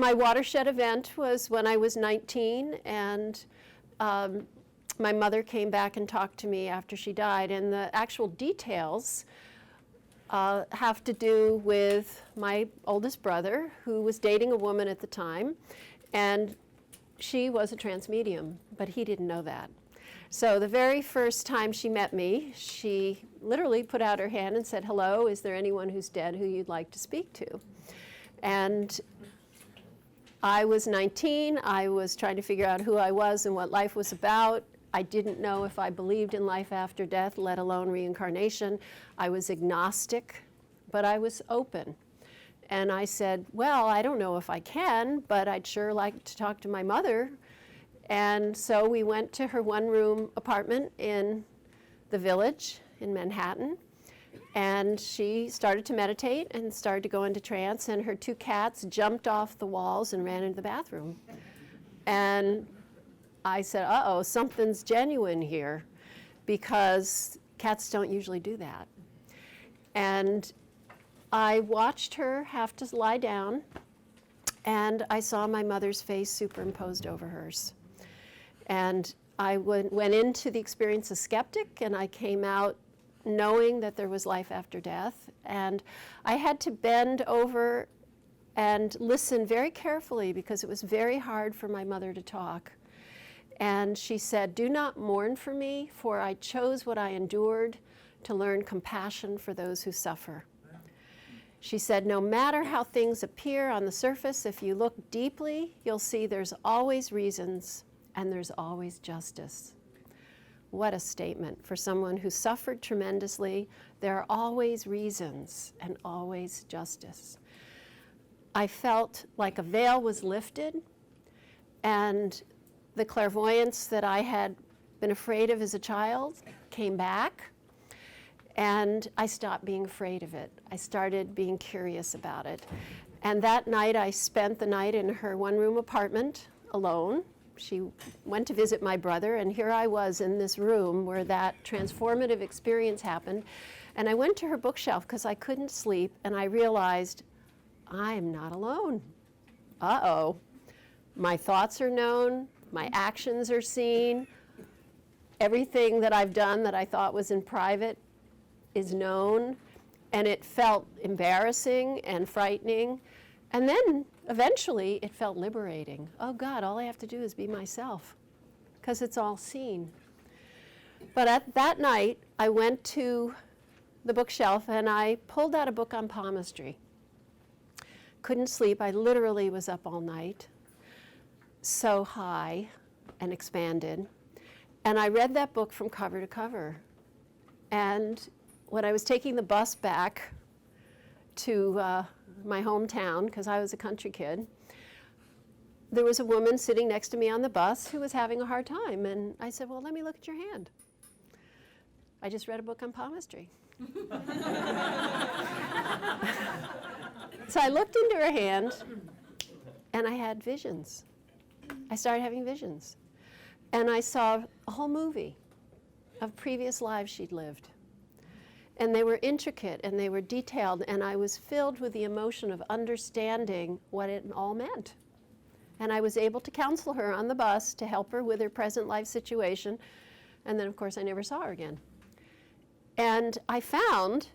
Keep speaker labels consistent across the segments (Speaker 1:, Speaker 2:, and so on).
Speaker 1: my watershed event was when I was 19, and my mother came back and talked to me after she died, and the actual details have to do with my oldest brother, who was dating a woman at the time, and she was a trance medium, but he didn't know that. So the very first time she met me, she literally put out her hand and said, "Hello, is there anyone who's dead who you'd like to speak to?" And I was 19. I was trying to figure out who I was and what life was about. I didn't know if I believed in life after death, let alone reincarnation. I was agnostic, but I was open. And I said, well, I don't know if I can, but I'd sure like to talk to my mother. And so we went to her one-room apartment in the Village in Manhattan. And she started to meditate and started to go into trance, and her 2 cats jumped off the walls and ran into the bathroom. And I said, uh-oh, something's genuine here, because cats don't usually do that. And I watched her have to lie down, and I saw my mother's face superimposed over hers. And I went into the experience a skeptic, and I came out knowing that there was life after death. And I had to bend over and listen very carefully, because it was very hard for my mother to talk. And she said, "Do not mourn for me, for I chose what I endured to learn compassion for those who suffer." She said, "No matter how things appear on the surface, if you look deeply, you'll see there's always reasons and there's always justice." What a statement for someone who suffered tremendously. There are always reasons and always justice. I felt like a veil was lifted, and the clairvoyance that I had been afraid of as a child came back, and I stopped being afraid of it. I started being curious about it. And that night I spent the night in her one-room apartment alone. She went to visit my brother, and here I was in this room where that transformative experience happened. And I went to her bookshelf because I couldn't sleep, and I realized I am not alone. Uh-oh. My thoughts are known. My actions are seen. Everything that I've done that I thought was in private is known. And it felt embarrassing and frightening. And then eventually it felt liberating. Oh God, all I have to do is be myself, because it's all seen. But at that night, I went to the bookshelf and I pulled out a book on palmistry. Couldn't sleep. I literally was up all night, so high and expanded. And I read that book from cover to cover. And when I was taking the bus back to my hometown, because I was a country kid, there was a woman sitting next to me on the bus who was having a hard time. And I said, "Well, let me look at your hand." I just read a book on palmistry. So I looked into her hand, and I had visions. I started having visions. And I saw a whole movie of previous lives she'd lived. And they were intricate and they were detailed, and I was filled with the emotion of understanding what it all meant. And I was able to counsel her on the bus to help her with her present life situation. And then, of course, I never saw her again. And I found,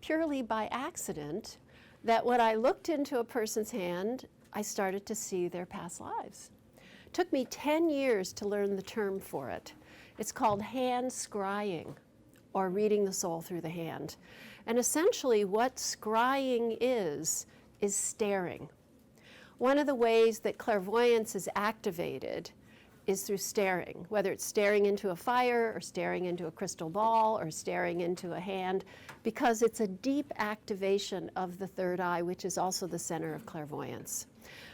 Speaker 1: purely by accident, that when I looked into a person's hand, I started to see their past lives. It took me 10 years to learn the term for it. It's called hand scrying, or reading the soul through the hand. And essentially what scrying is staring. One of the ways that clairvoyance is activated is through staring, whether it's staring into a fire or staring into a crystal ball or staring into a hand, because it's a deep activation of the third eye, which is also the center of clairvoyance.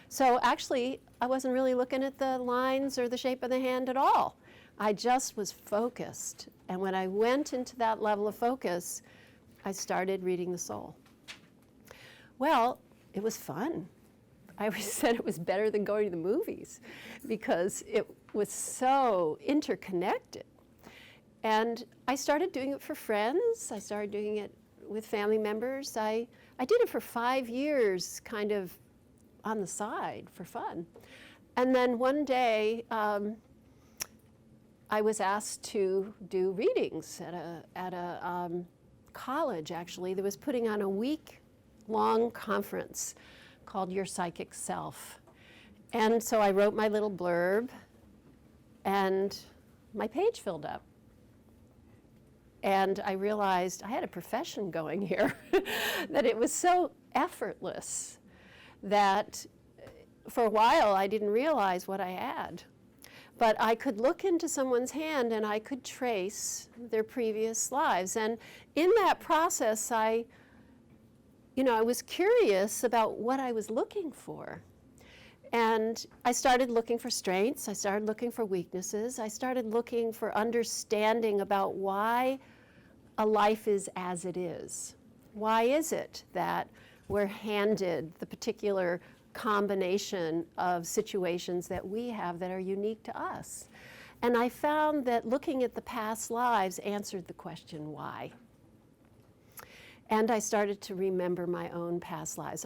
Speaker 1: So actually, I wasn't really looking at the lines or the shape of the hand at all. I just was focused. And when I went into that level of focus, I started reading the soul. Well, it was fun. I always said it was better than going to the movies because it was so interconnected. And I started doing it for friends. I started doing it with family members. I did it for 5 years, kind of on the side for fun. And then one day, I was asked to do readings at a college, actually, that was putting on a week-long conference called Your Psychic Self. And so I wrote my little blurb, and my page filled up. And I realized I had a profession going here, that it was so effortless that for a while I didn't realize what I had. But I could look into someone's hand and I could trace their previous lives. And in that process, I was curious about what I was looking for. And I started looking for strengths, I started looking for weaknesses, I started looking for understanding about why a life is as it is. Why is it that we're handed the particular combination of situations that we have that are unique to us? And I found that looking at the past lives answered the question, why? And I started to remember my own past lives.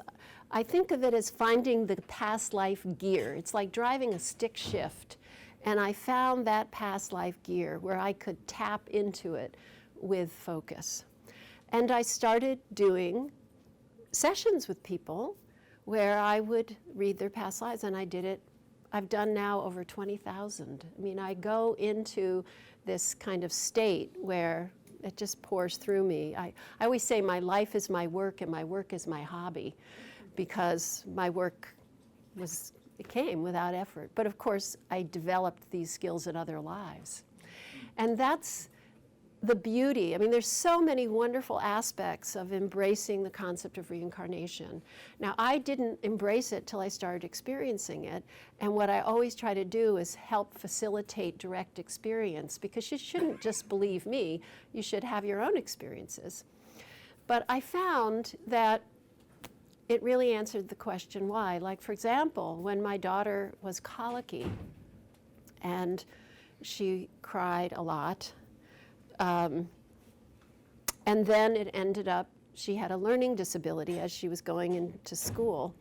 Speaker 1: I think of it as finding the past life gear. It's like driving a stick shift. And I found that past life gear where I could tap into it with focus. And I started doing sessions with people where I would read their past lives, and I did it. I've done now over 20,000. I mean, I go into this kind of state where it just pours through me. I always say my life is my work and my work is my hobby, because my work it came without effort. But of course, I developed these skills in other lives. And that's the beauty. I mean, there's so many wonderful aspects of embracing the concept of reincarnation. Now, I didn't embrace it till I started experiencing it, and what I always try to do is help facilitate direct experience, because you shouldn't just believe me, you should have your own experiences. But I found that it really answered the question why. Like, for example, when my daughter was colicky and she cried a lot, and then it ended up, she had a learning disability as she was going into school.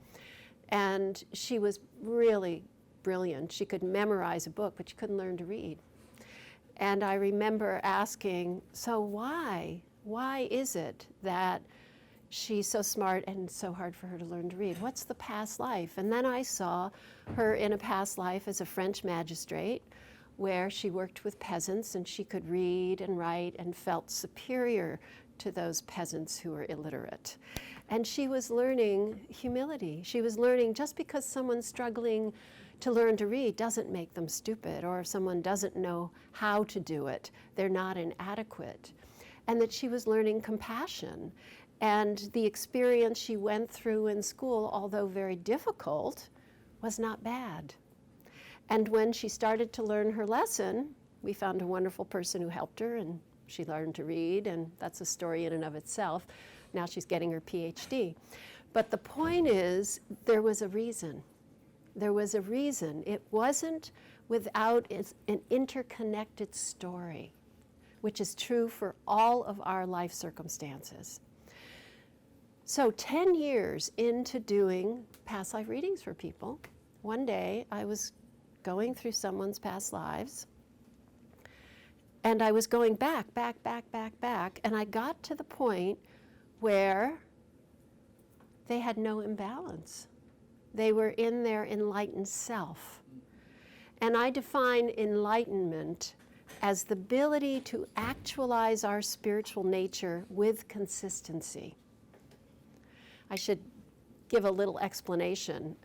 Speaker 1: And she was really brilliant. She could memorize a book, but she couldn't learn to read. And I remember asking, so why? Why is it that she's so smart and so hard for her to learn to read? What's the past life? And then I saw her in a past life as a French magistrate, where she worked with peasants and she could read and write and felt superior to those peasants who were illiterate. And she was learning humility. She was learning just because someone's struggling to learn to read doesn't make them stupid, or if someone doesn't know how to do it, they're not inadequate. And that she was learning compassion. And the experience she went through in school, although very difficult, was not bad. And when she started to learn her lesson, we found a wonderful person who helped her, and she learned to read, and that's a story in and of itself. Now she's getting her PhD. But the point is, there was a reason. There was a reason. It wasn't without an interconnected story, which is true for all of our life circumstances. So 10 years into doing past life readings for people, one day I was going through someone's past lives, and I was going back, and I got to the point where they had no imbalance. They were in their enlightened self. And I define enlightenment as the ability to actualize our spiritual nature with consistency. I should give a little explanation.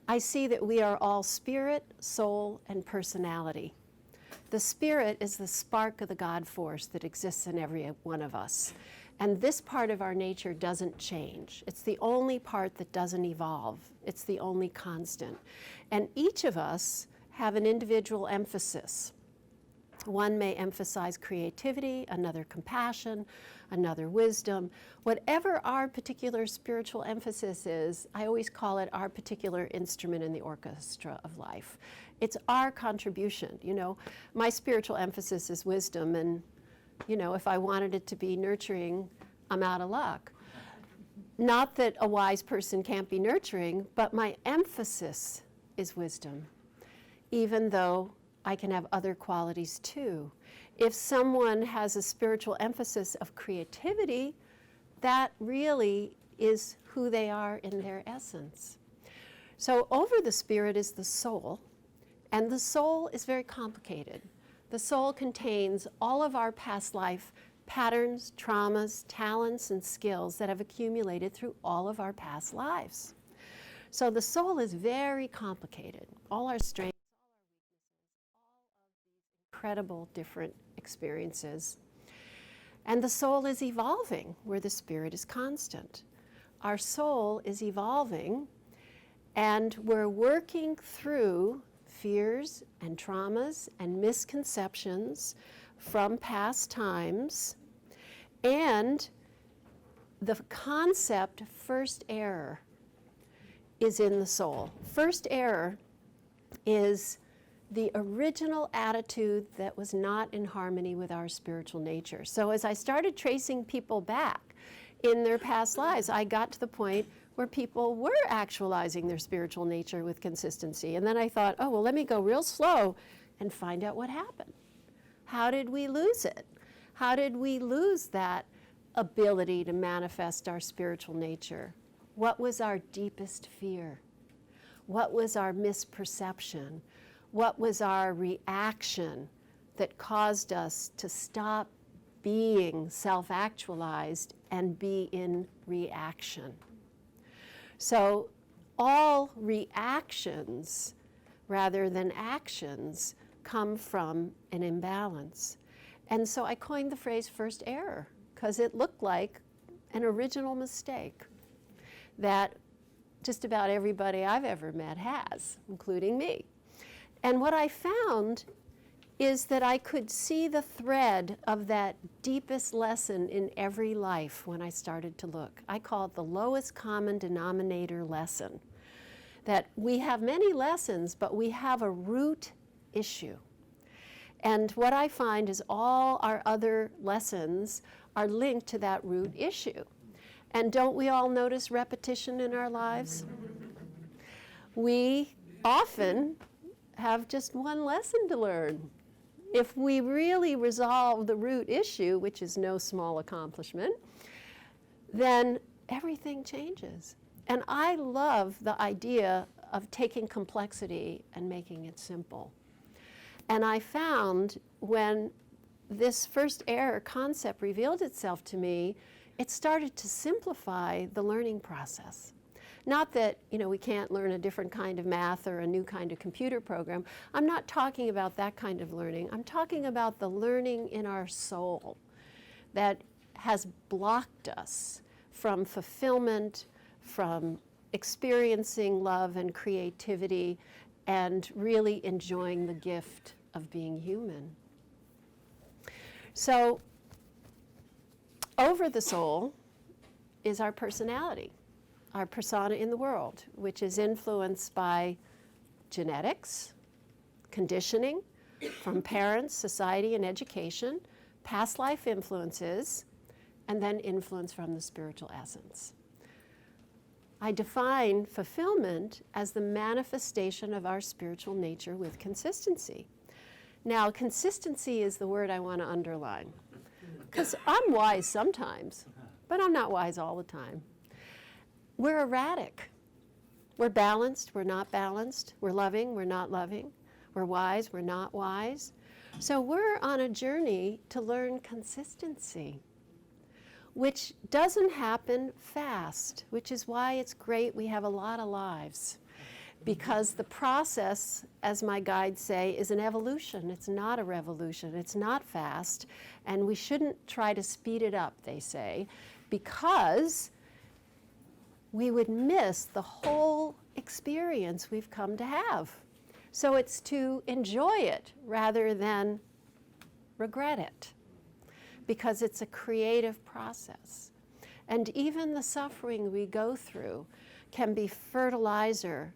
Speaker 1: I see that we are all spirit, soul, and personality. The spirit is the spark of the God force that exists in every one of us. And this part of our nature doesn't change. It's the only part that doesn't evolve. It's the only constant. And each of us have an individual emphasis. One may emphasize creativity, another compassion, another wisdom. Whatever our particular spiritual emphasis is, I always call it our particular instrument in the orchestra of life. It's our contribution. You know, my spiritual emphasis is wisdom, and you know, if I wanted it to be nurturing, I'm out of luck. Not that a wise person can't be nurturing, but my emphasis is wisdom, even though I can have other qualities too. If someone has a spiritual emphasis of creativity, that really is who they are in their essence. So over the spirit is the soul, and the soul is very complicated. The soul contains all of our past life patterns, traumas, talents, and skills that have accumulated through all of our past lives. So the soul is very complicated. All our strengths, incredible different experiences. And the soul is evolving where the spirit is constant. Our soul is evolving, and we're working through fears and traumas and misconceptions from past times, and the concept first error is in the soul. First error is the original attitude that was not in harmony with our spiritual nature. So as I started tracing people back in their past lives, I got to the point where people were actualizing their spiritual nature with consistency. And then I thought, oh, well, let me go real slow and find out what happened. How did we lose it? How did we lose that ability to manifest our spiritual nature? What was our deepest fear? What was our misperception? What was our reaction that caused us to stop being self-actualized and be in reaction? So all reactions, rather than actions, come from an imbalance. And so I coined the phrase first error, because it looked like an original mistake that just about everybody I've ever met has, including me. And what I found is that I could see the thread of that deepest lesson in every life when I started to look. I call it the lowest common denominator lesson. That we have many lessons, but we have a root issue. And what I find is all our other lessons are linked to that root issue. And don't we all notice repetition in our lives? We often have just one lesson to learn. If we really resolve the root issue, which is no small accomplishment, then everything changes. And I love the idea of taking complexity and making it simple. And I found when this first error concept revealed itself to me, it started to simplify the learning process. Not that, we can't learn a different kind of math or a new kind of computer program. I'm not talking about that kind of learning. I'm talking about the learning in our soul that has blocked us from fulfillment, from experiencing love and creativity, and really enjoying the gift of being human. So, over the soul is our personality. Our persona in the world, which is influenced by genetics, conditioning from parents, society, and education, past life influences, and then influence from the spiritual essence. I define fulfillment as the manifestation of our spiritual nature with consistency. Now, consistency is the word I want to underline, because I'm wise sometimes, but I'm not wise all the time. We're erratic. We're balanced, we're not balanced. We're loving, we're not loving. We're wise, we're not wise. So we're on a journey to learn consistency, which doesn't happen fast, which is why it's great we have a lot of lives. Because the process, as my guides say, is an evolution. It's not a revolution. It's not fast. And we shouldn't try to speed it up, they say, because we would miss the whole experience we've come to have. So it's to enjoy it rather than regret it, because it's a creative process. And even the suffering we go through can be fertilizer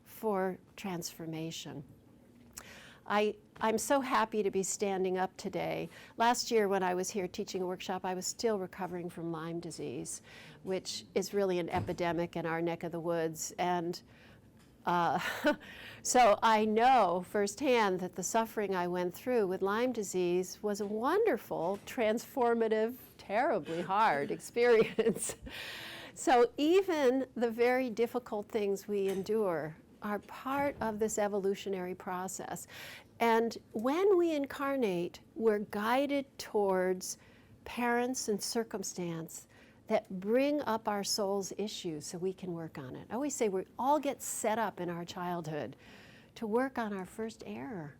Speaker 1: for transformation. I'm so happy to be standing up today. Last year when I was here teaching a workshop, I was still recovering from Lyme disease, which is really an epidemic in our neck of the woods. And so I know firsthand that the suffering I went through with Lyme disease was a wonderful, transformative, terribly hard experience. So even the very difficult things we endure are part of this evolutionary process. And when we incarnate, we're guided towards parents and circumstance that bring up our soul's issues so we can work on it. I always say we all get set up in our childhood to work on our first error.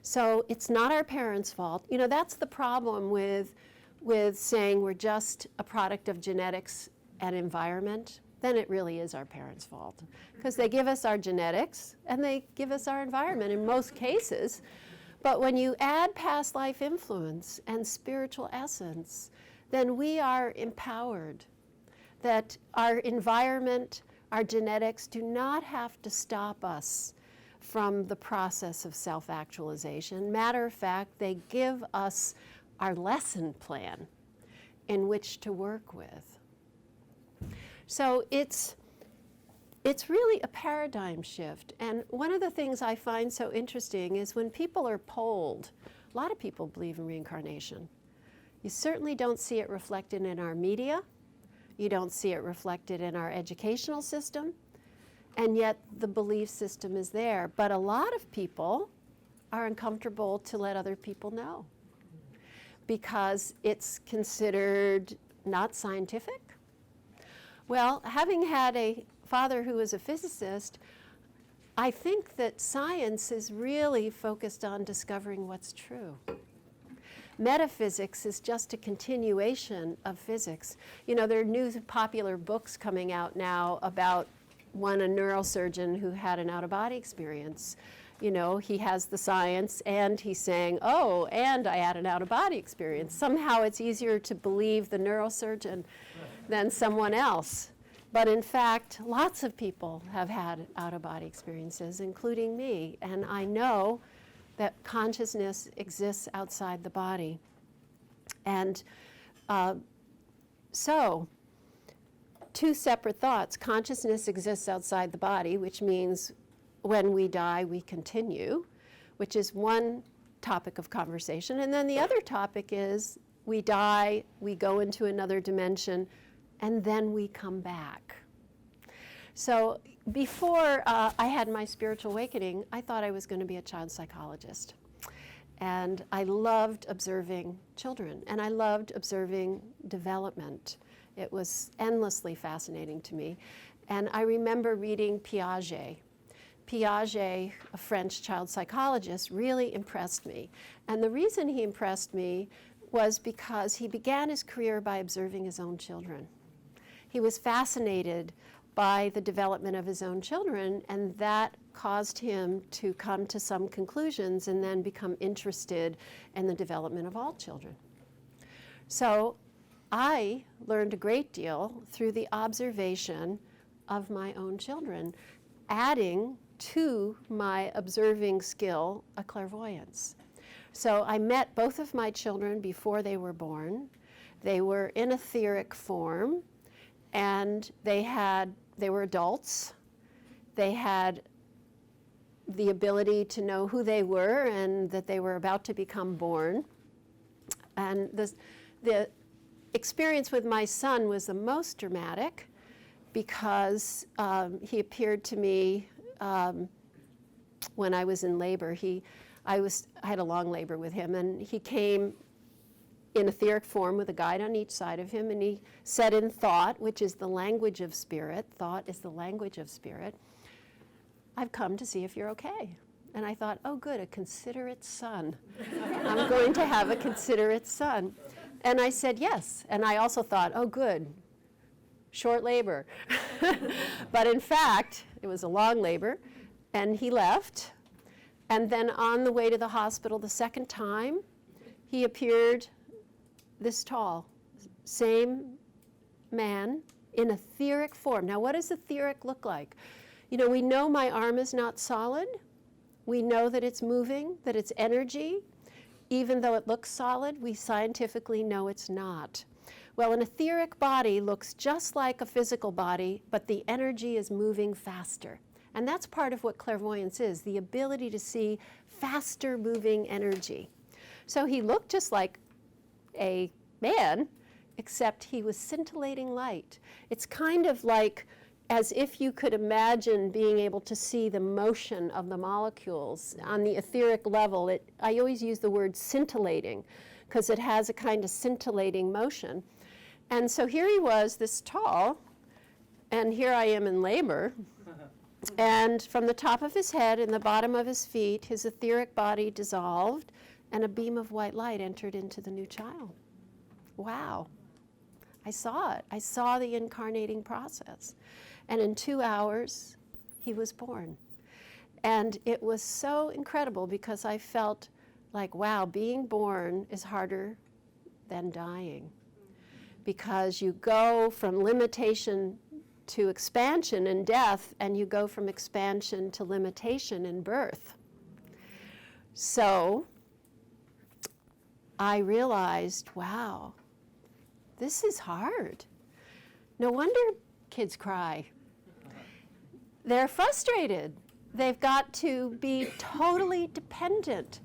Speaker 1: So it's not our parents' fault. You know, that's the problem with saying we're just a product of genetics and environment. Then it really is our parents' fault, because they give us our genetics and they give us our environment in most cases. But when you add past life influence and spiritual essence, then we are empowered, that our environment, our genetics do not have to stop us from the process of self-actualization. Matter of fact, they give us our lesson plan in which to work with. So it's really a paradigm shift. And one of the things I find so interesting is when people are polled, a lot of people believe in reincarnation. You certainly don't see it reflected in our media. You don't see it reflected in our educational system. And yet the belief system is there. But a lot of people are uncomfortable to let other people know because it's considered not scientific. Well, having had a father who was a physicist, I think that science is really focused on discovering what's true. Metaphysics is just a continuation of physics. You know, there are new popular books coming out now about a neurosurgeon who had an out-of-body experience. You know, he has the science and he's saying, oh, and I had an out-of-body experience. Somehow it's easier to believe the neurosurgeon than someone else. But in fact, lots of people have had out-of-body experiences, including me. And I know that consciousness exists outside the body. And so, two separate thoughts. Consciousness exists outside the body, which means when we die, we continue, which is one topic of conversation. And then the other topic is we die, we go into another dimension, and then we come back. So before I had my spiritual awakening, I thought I was going to be a child psychologist. And I loved observing children, and I loved observing development. It was endlessly fascinating to me. And I remember reading Piaget. Piaget, a French child psychologist, really impressed me. And the reason he impressed me was because he began his career by observing his own children. He was fascinated by the development of his own children, and that caused him to come to some conclusions and then become interested in the development of all children. So I learned a great deal through the observation of my own children, adding to my observing skill a clairvoyance. So I met both of my children before they were born. They were in etheric form, and they were adults. They had the ability to know who they were and that they were about to become born. And the experience with my son was the most dramatic because he appeared to me when I was in labor. I had a long labor with him, and he came in etheric form with a guide on each side of him, and he said in thought, which is the language of spirit, thought is the language of spirit, I've come to see if you're okay. And I thought, oh good, a considerate son. I'm going to have a considerate son. And I said yes. And I also thought, oh good, short labor. But in fact, it was a long labor, and he left. And then on the way to the hospital the second time, he appeared this tall, same man in etheric form. Now, what does etheric look like? You know, we know my arm is not solid. We know that it's moving, that it's energy. Even though it looks solid, we scientifically know it's not. Well, an etheric body looks just like a physical body, but the energy is moving faster. And that's part of what clairvoyance is, the ability to see faster moving energy. So he looked just like a man, except he was scintillating light. It's kind of like as if you could imagine being able to see the motion of the molecules on the etheric level. I always use the word scintillating because it has a kind of scintillating motion. And so here he was, this tall, and here I am in labor. And from the top of his head and the bottom of his feet, his etheric body dissolved, and a beam of white light entered into the new child. Wow. I saw it. I saw the incarnating process. And in 2 hours, he was born. And it was so incredible because I felt like, wow, being born is harder than dying. Because you go from limitation to expansion in death, and you go from expansion to limitation in birth. So I realized, wow, this is hard. No wonder kids cry. They're frustrated. They've got to be totally dependent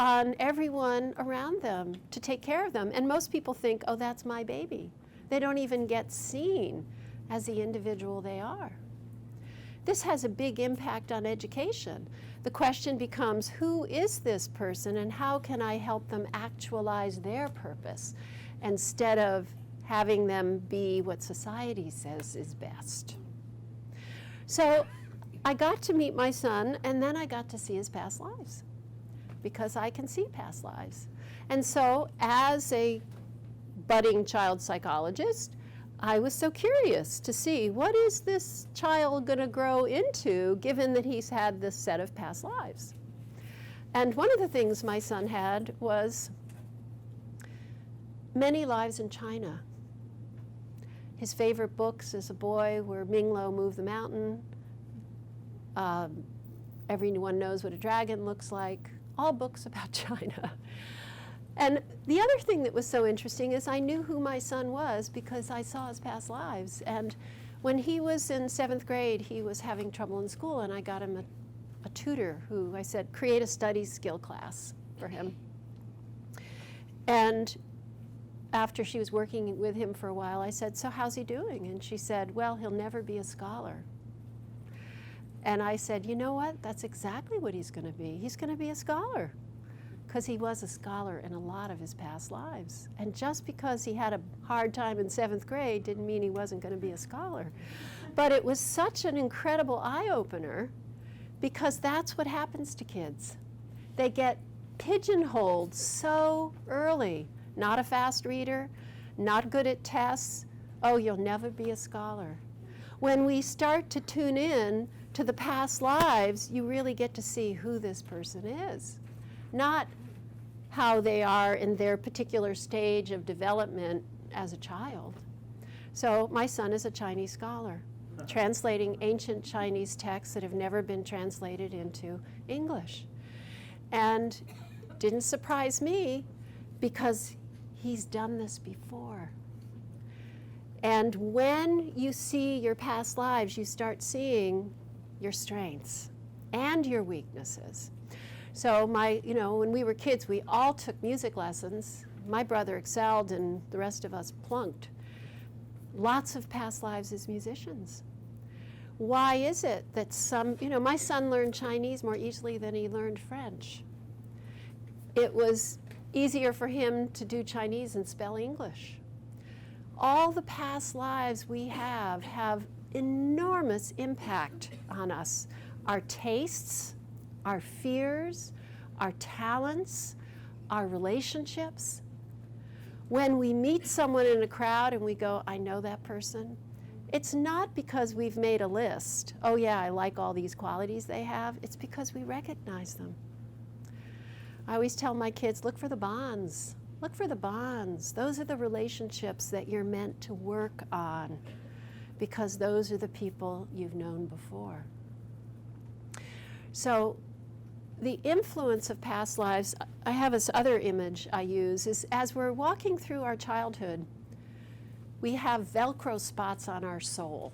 Speaker 1: on everyone around them to take care of them. And most people think, oh, that's my baby. They don't even get seen as the individual they are. This has a big impact on education. The question becomes, who is this person and how can I help them actualize their purpose instead of having them be what society says is best? So I got to meet my son, and then I got to see his past lives, because I can see past lives. And so as a budding child psychologist, I was so curious to see, what is this child going to grow into, given that he's had this set of past lives? And one of the things my son had was many lives in China. His favorite books as a boy were Ming-Lo Move the Mountain. Everyone knows what a dragon looks like. All books about China. And the other thing that was so interesting is I knew who my son was because I saw his past lives. And when he was in 7th grade, he was having trouble in school, and I got him a tutor who I said, create a study skill class for him. And after she was working with him for a while, I said, so how's he doing? And she said, well, he'll never be a scholar. And I said, you know what? That's exactly what he's going to be. He's going to be a scholar, because he was a scholar in a lot of his past lives. And just because he had a hard time in 7th grade didn't mean he wasn't going to be a scholar. But it was such an incredible eye-opener, because that's what happens to kids. They get pigeonholed so early. Not a fast reader, not good at tests. Oh, you'll never be a scholar. When we start to tune in to the past lives, you really get to see who this person is. Not how they are in their particular stage of development as a child. So my son is a Chinese scholar, translating ancient Chinese texts that have never been translated into English. And didn't surprise me, because he's done this before. And when you see your past lives, you start seeing your strengths and your weaknesses. So when we were kids, we all took music lessons. My brother excelled and the rest of us plunked. Lots of past lives as musicians. Why is it that my son learned Chinese more easily than he learned French? It was easier for him to do Chinese and spell English. All the past lives we have enormous impact on us. Our tastes, our fears, our talents, our relationships. When we meet someone in a crowd and we go, I know that person, it's not because we've made a list. Oh yeah, I like all these qualities they have. It's because we recognize them. I always tell my kids, look for the bonds. Look for the bonds. Those are the relationships that you're meant to work on, because those are the people you've known before. So the influence of past lives, I have this other image I use, is as we're walking through our childhood, we have Velcro spots on our soul.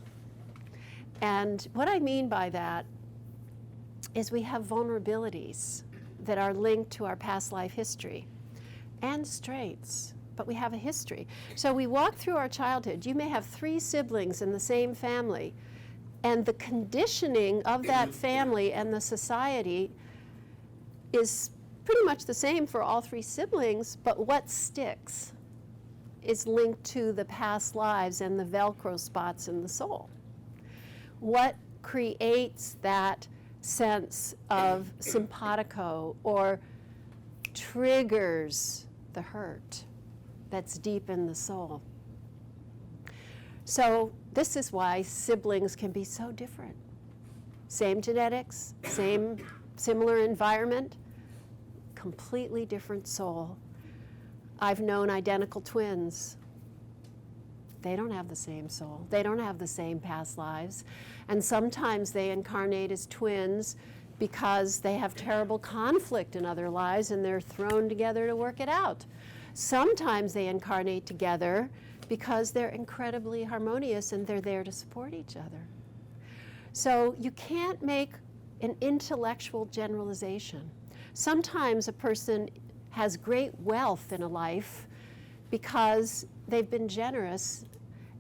Speaker 1: And what I mean by that is we have vulnerabilities that are linked to our past life history and strengths, but we have a history. So we walk through our childhood. You may have 3 siblings in the same family, and the conditioning of that family and the society is pretty much the same for all 3 siblings, but what sticks is linked to the past lives and the Velcro spots in the soul. What creates that sense of simpatico or triggers the hurt that's deep in the soul? So this is why siblings can be so different. Same genetics, similar environment, completely different soul. I've known identical twins. They don't have the same soul. They don't have the same past lives. And sometimes they incarnate as twins because they have terrible conflict in other lives and they're thrown together to work it out. Sometimes they incarnate together because they're incredibly harmonious and they're there to support each other. So you can't make an intellectual generalization. Sometimes a person has great wealth in a life because they've been generous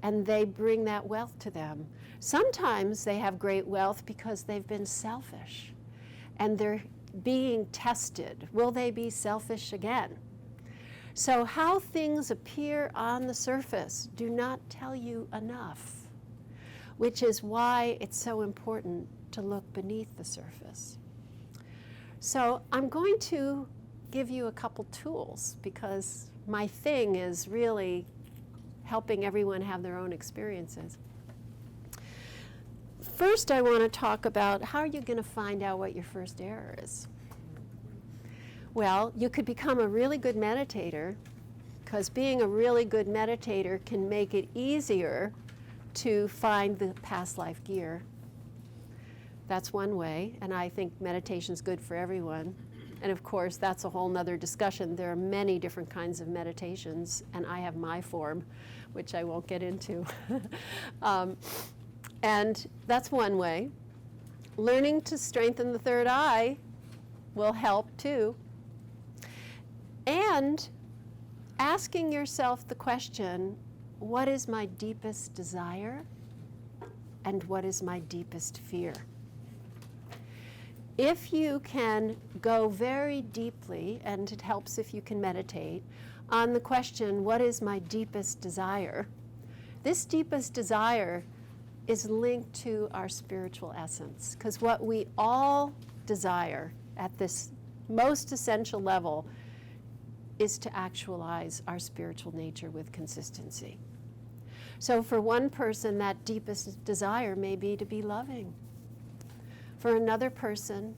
Speaker 1: and they bring that wealth to them. Sometimes they have great wealth because they've been selfish and they're being tested. Will they be selfish again? So how things appear on the surface do not tell you enough, which is why it's so important to look beneath the surface. So I'm going to give you a couple tools because my thing is really helping everyone have their own experiences. First, I want to talk about how are you going to find out what your first error is. Well, you could become a really good meditator because being a really good meditator can make it easier to find the past life gear. That's one way, and I think meditation's good for everyone. And of course, that's a whole nother discussion. There are many different kinds of meditations, and I have my form, which I won't get into. And that's one way. Learning to strengthen the third eye will help too. And asking yourself the question, what is my deepest desire and what is my deepest fear? If you can go very deeply, and it helps if you can meditate, on the question, what is my deepest desire? This deepest desire is linked to our spiritual essence, because what we all desire at this most essential level is to actualize our spiritual nature with consistency. So for one person, that deepest desire may be to be loving. For another person,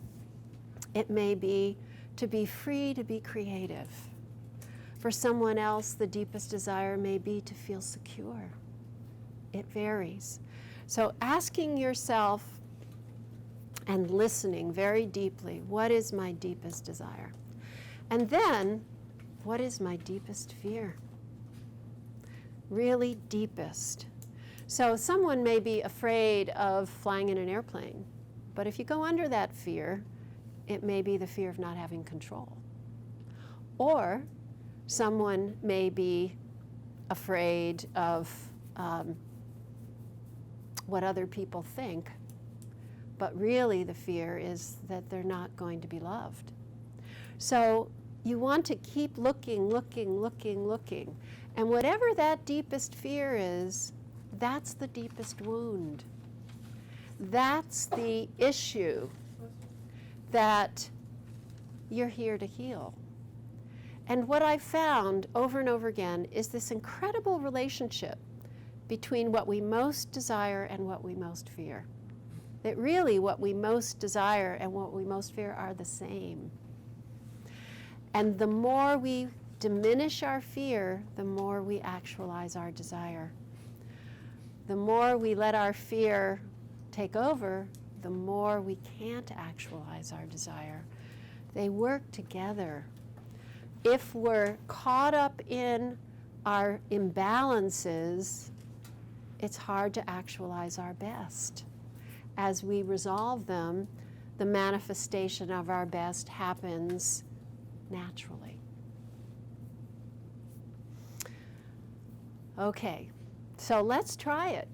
Speaker 1: it may be to be free to be creative. For someone else, the deepest desire may be to feel secure. It varies. So asking yourself and listening very deeply, what is my deepest desire? And then, what is my deepest fear? Really deepest. So someone may be afraid of flying in an airplane, but if you go under that fear, it may be the fear of not having control. Or someone may be afraid of what other people think, but really the fear is that they're not going to be loved. So you want to keep looking, looking, and whatever that deepest fear is, that's the deepest wound. That's the issue that you're here to heal. And what I've found over and over again is this incredible relationship between what we most desire and what we most fear. That really what we most desire and what we most fear are the same. And the more we diminish our fear, the more we actualize our desire. The more we let our fear take over, the more we can't actualize our desire. They work together. If we're caught up in our imbalances, it's hard to actualize our best. As we resolve them, the manifestation of our best happens naturally. Okay, so let's try it.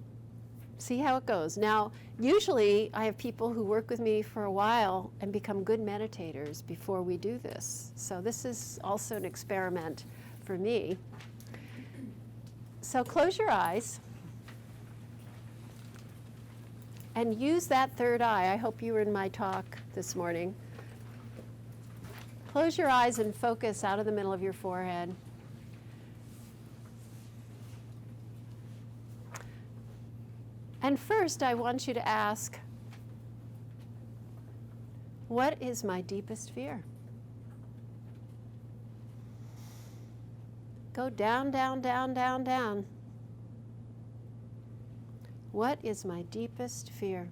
Speaker 1: See how it goes. Now, usually I have people who work with me for a while and become good meditators before we do this. So this is also an experiment for me. So close your eyes and use that third eye. I hope you were in my talk this morning. Close your eyes and focus out of the middle of your forehead. And first, I want you to ask, what is my deepest fear? Go down, down, down, down, down. What is my deepest fear?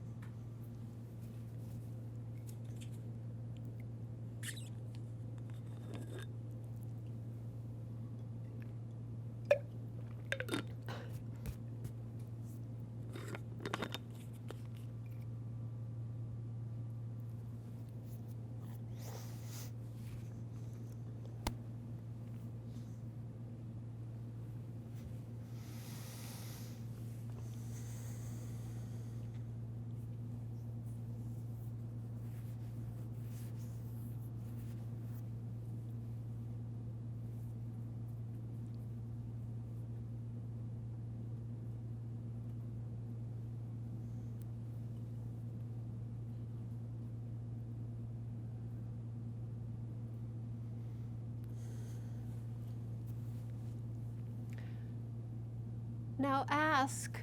Speaker 1: Now ask,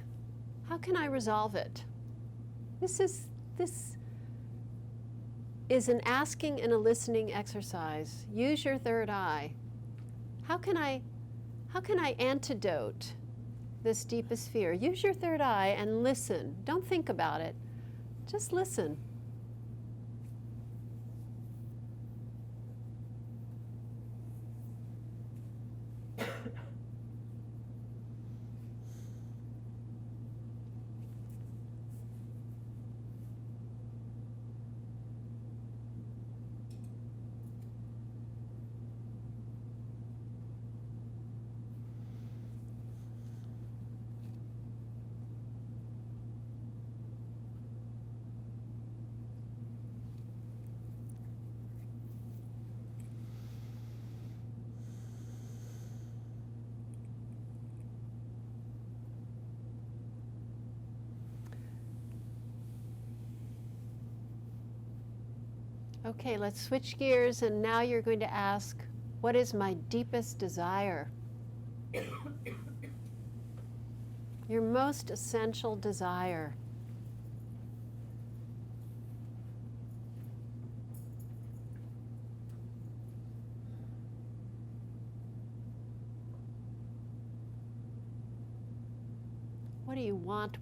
Speaker 1: how can I resolve it? This is an asking and a listening exercise. Use your third eye. How can I antidote this deepest fear? Use your third eye and listen. Don't think about it. Just listen. Okay, let's switch gears, and now you're going to ask, what is my deepest desire? Your most essential desire. What do you want?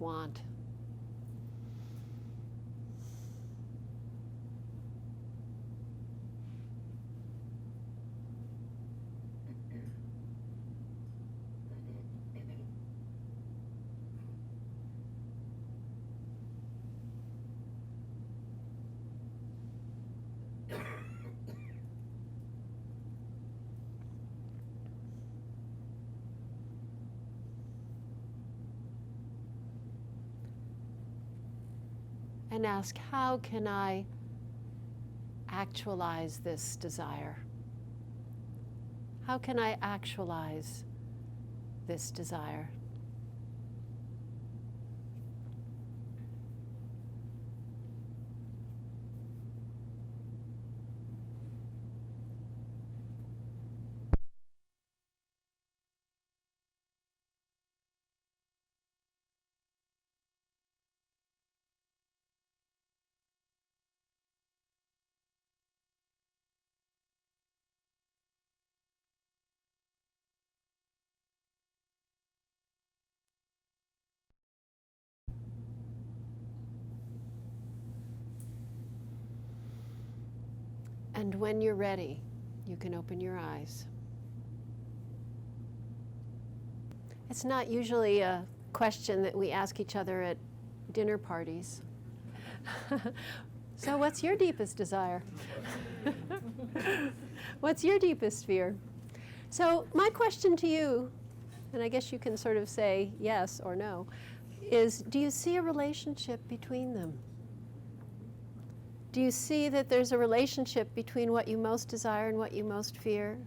Speaker 1: And ask, how can I actualize this desire? How can I actualize this desire? And when you're ready, you can open your eyes. It's not usually a question that we ask each other at dinner parties. So what's your deepest desire? What's your deepest fear? So my question to you, and I guess you can sort of say yes or no, is do you see a relationship between them? Do you see that there's a relationship between what you most desire and what you most fear?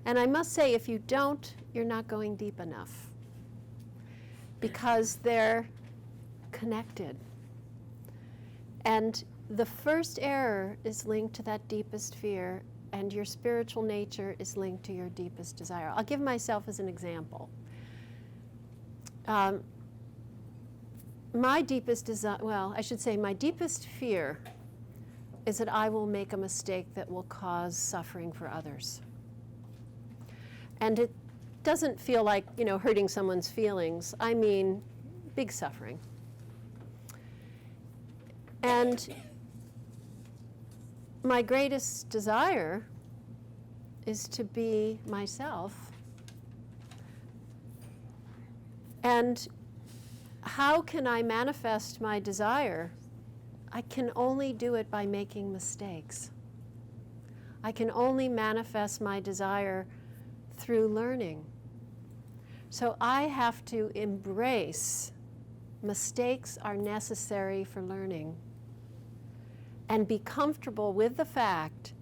Speaker 1: And I must say, if you don't, you're not going deep enough, because they're connected. And the first error is linked to that deepest fear, and your spiritual nature is linked to your deepest desire. I'll give myself as an example. My deepest desire, well, I should say my deepest fear is that I will make a mistake that will cause suffering for others. And it doesn't feel like, hurting someone's feelings. I mean, big suffering. And my greatest desire is to be myself. And how can I manifest my desire? I can only do it by making mistakes. I can only manifest my desire through learning. So I have to embrace mistakes are necessary for learning, and be comfortable with the fact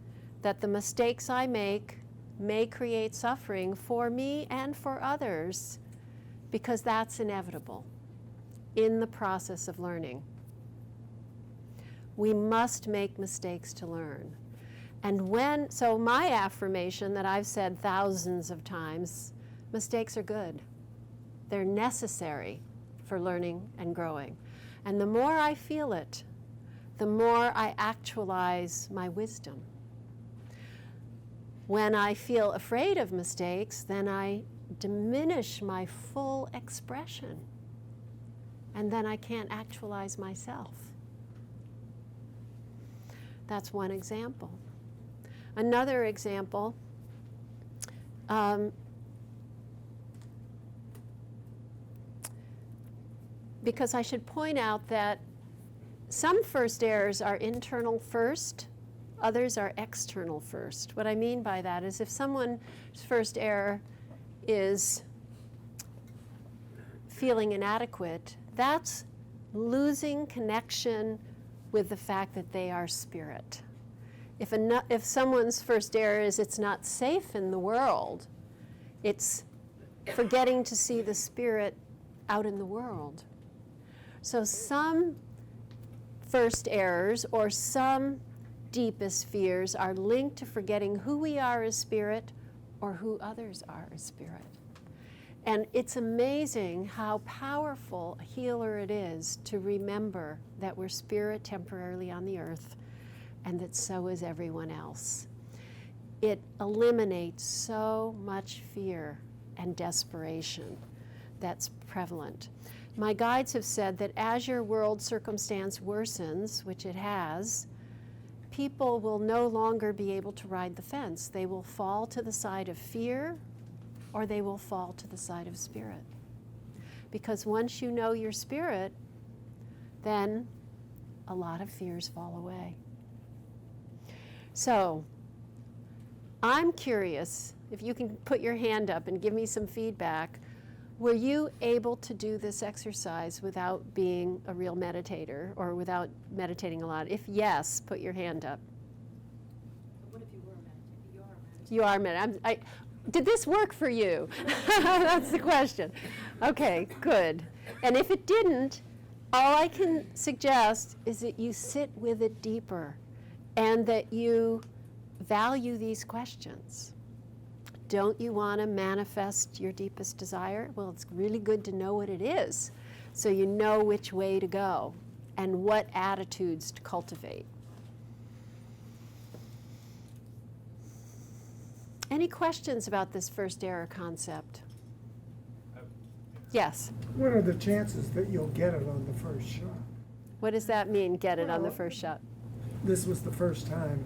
Speaker 1: that the mistakes I make may create suffering for me and for others, because that's inevitable in the process of learning. We must make mistakes to learn. And so my affirmation that I've said thousands of times, mistakes are good. They're necessary for learning and growing. And the more I feel it, the more I actualize my wisdom. When I feel afraid of mistakes, then I diminish my full expression. And then I can't actualize myself. That's one example. Another example, because I should point out that some first errors are internal first, others are external first. What I mean by that is if someone's first error is feeling inadequate, that's losing connection with the fact that they are spirit. If someone's first error is it's not safe in the world, it's forgetting to see the spirit out in the world. So some first errors or some deepest fears are linked to forgetting who we are as spirit or who others are as spirit. And it's amazing how powerful a healer it is to remember that we're spirit temporarily on the earth, and that so is everyone else. It eliminates so much fear and desperation that's prevalent. My guides have said that as your world circumstance worsens, which it has, people will no longer be able to ride the fence. They will fall to the side of fear, or they will fall to the side of spirit. Because once you know your spirit, then a lot of fears fall away. So, I'm curious, if you can put your hand up and give me some feedback, were you able to do this exercise without being a real meditator or without meditating a lot? If yes, put your hand up.
Speaker 2: What if you were a meditator? You are a meditator.
Speaker 1: You are a meditator. Did this work for you? That's the question. Okay, good. And if it didn't, all I can suggest is that you sit with it deeper and that you value these questions. Don't you want to manifest your deepest desire? Well, it's really good to know what it is, so you know which way to go and what attitudes to cultivate. Any questions about this first error concept? Yes.
Speaker 3: What are the chances that you'll get it on the first shot?
Speaker 1: What does that mean, get it on the first shot?
Speaker 3: this was the first time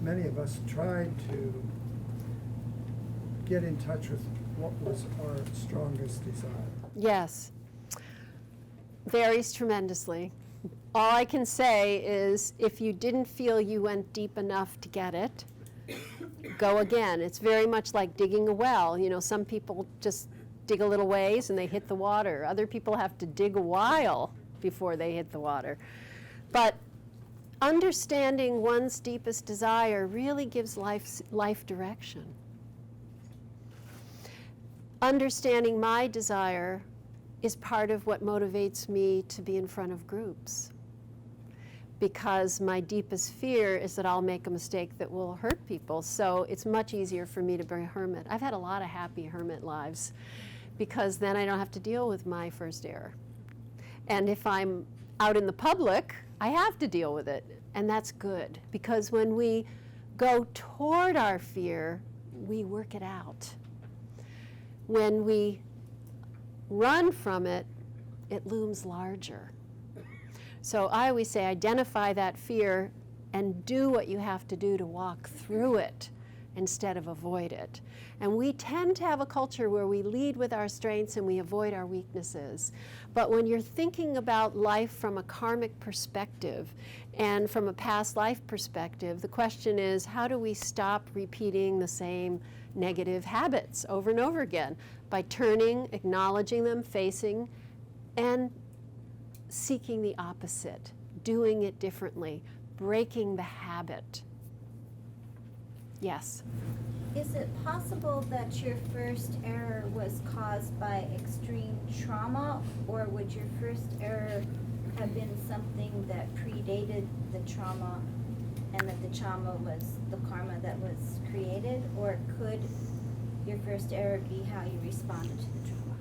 Speaker 3: many of us tried to get in touch with what was our strongest desire.
Speaker 1: Yes. Varies tremendously. All I can say is if you didn't feel you went deep enough to get it, go again. It's very much like digging a well. You know, some people just dig a little ways and they hit the water. Other people have to dig a while before they hit the water. But understanding one's deepest desire really gives life direction. Understanding my desire is part of what motivates me to be in front of groups. Because my deepest fear is that I'll make a mistake that will hurt people. So it's much easier for me to be a hermit. I've had a lot of happy hermit lives because then I don't have to deal with my first error. And if I'm out in the public, I have to deal with it. And that's good because when we go toward our fear, we work it out. When we run from it, it looms larger. So I always say identify that fear and do what you have to do to walk through it instead of avoid it. And we tend to have a culture where we lead with our strengths and we avoid our weaknesses. But when you're thinking about life from a karmic perspective and from a past life perspective, the question is, how do we stop repeating the same negative habits over and over again? By turning, acknowledging them, facing, and seeking the opposite, doing it differently, breaking the habit. Yes?
Speaker 4: Is it possible that your first error was caused by extreme trauma, or would your first error have been something that predated the trauma and that the trauma was the karma that was created, or could your first error be how you responded to the trauma?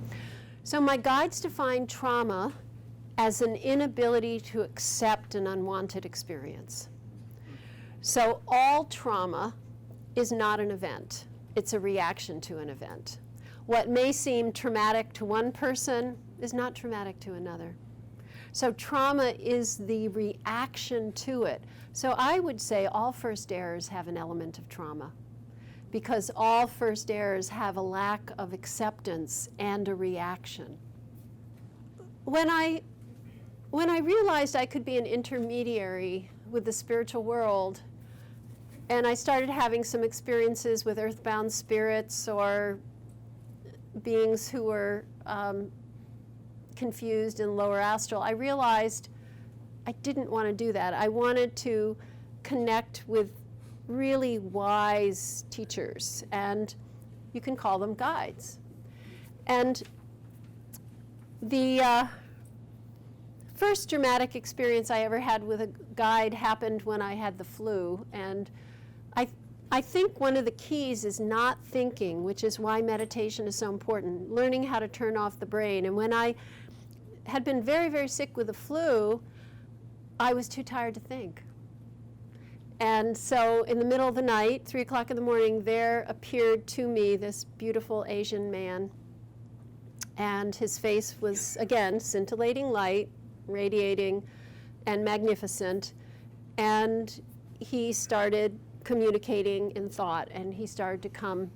Speaker 1: So my guides define trauma as an inability to accept an unwanted experience. So all trauma is not an event. It's a reaction to an event. What may seem traumatic to one person is not traumatic to another. So trauma is the reaction to it. So I would say all first errors have an element of trauma because all first errors have a lack of acceptance and a reaction. When I realized I could be an intermediary with the spiritual world, and I started having some experiences with earthbound spirits or beings who were confused in lower astral, I realized I didn't want to do that. I wanted to connect with really wise teachers, and you can call them guides. And the first dramatic experience I ever had with a guide happened when I had the flu, and I think one of the keys is not thinking, which is why meditation is so important, learning how to turn off the brain. And when I had been very, very sick with the flu, I was too tired to think. And so in the middle of the night, 3 o'clock in the morning, there appeared to me this beautiful Asian man. And his face was, again, scintillating light, radiating, and magnificent. And he started communicating in thought, and he started to come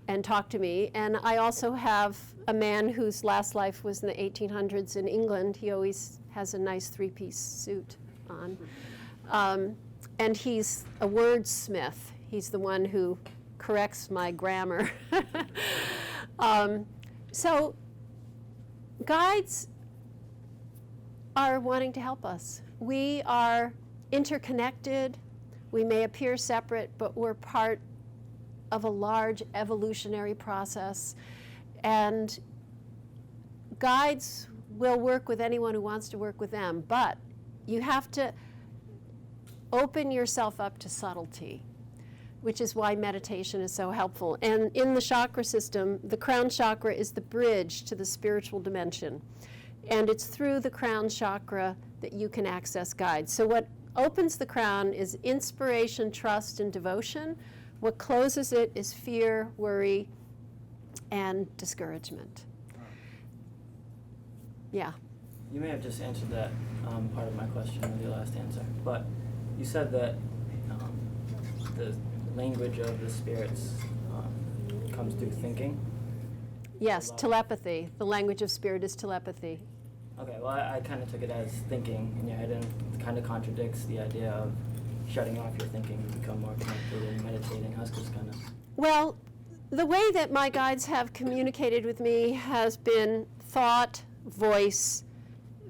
Speaker 1: and talk to me. And I also have a man whose last life was in the 1800s in England. He always has a nice three-piece suit on. And he's a wordsmith. He's the one who corrects my grammar. So guides are wanting to help us. We are interconnected. We may appear separate, but we're part of a large evolutionary process. And guides will work with anyone who wants to work with them, but you have to open yourself up to subtlety, which is why meditation is so helpful. And in the chakra system, the crown chakra is the bridge to the spiritual dimension. And it's through the crown chakra that you can access guides. So what opens the crown is inspiration, trust, and devotion. What closes it is fear, worry, and discouragement. Yeah.
Speaker 5: You may have just answered that part of my question with your last answer, but you said that the language of the spirits comes through thinking.
Speaker 1: Yes, telepathy. The language of spirit is telepathy.
Speaker 5: Okay, well, I kind of took it as thinking in your head, and it kind of contradicts the idea of shutting off your thinking to become more connected and meditating. I was just kind of...
Speaker 1: Well, the way that my guides have communicated with me has been thought, voice,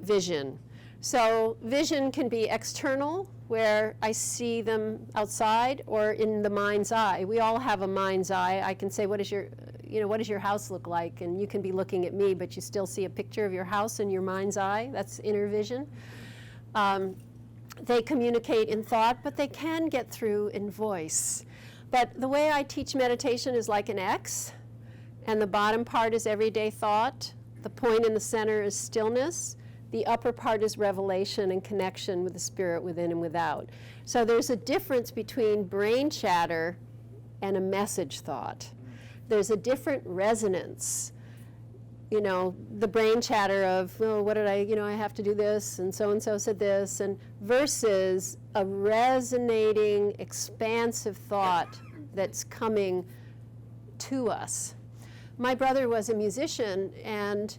Speaker 1: vision. So vision can be external, where I see them outside, or in the mind's eye. We all have a mind's eye. I can say, what does your house look like? And you can be looking at me, but you still see a picture of your house in your mind's eye. That's inner vision. They communicate in thought, but they can get through in voice. But the way I teach meditation is like an X, and the bottom part is everyday thought. The point in the center is stillness. The upper part is revelation and connection with the spirit within and without. So there's a difference between brain chatter and a message thought. There's a different resonance. You know, the brain chatter of, oh, what did I have to do this, and so said this, and versus a resonating, expansive thought that's coming to us. My brother was a musician, and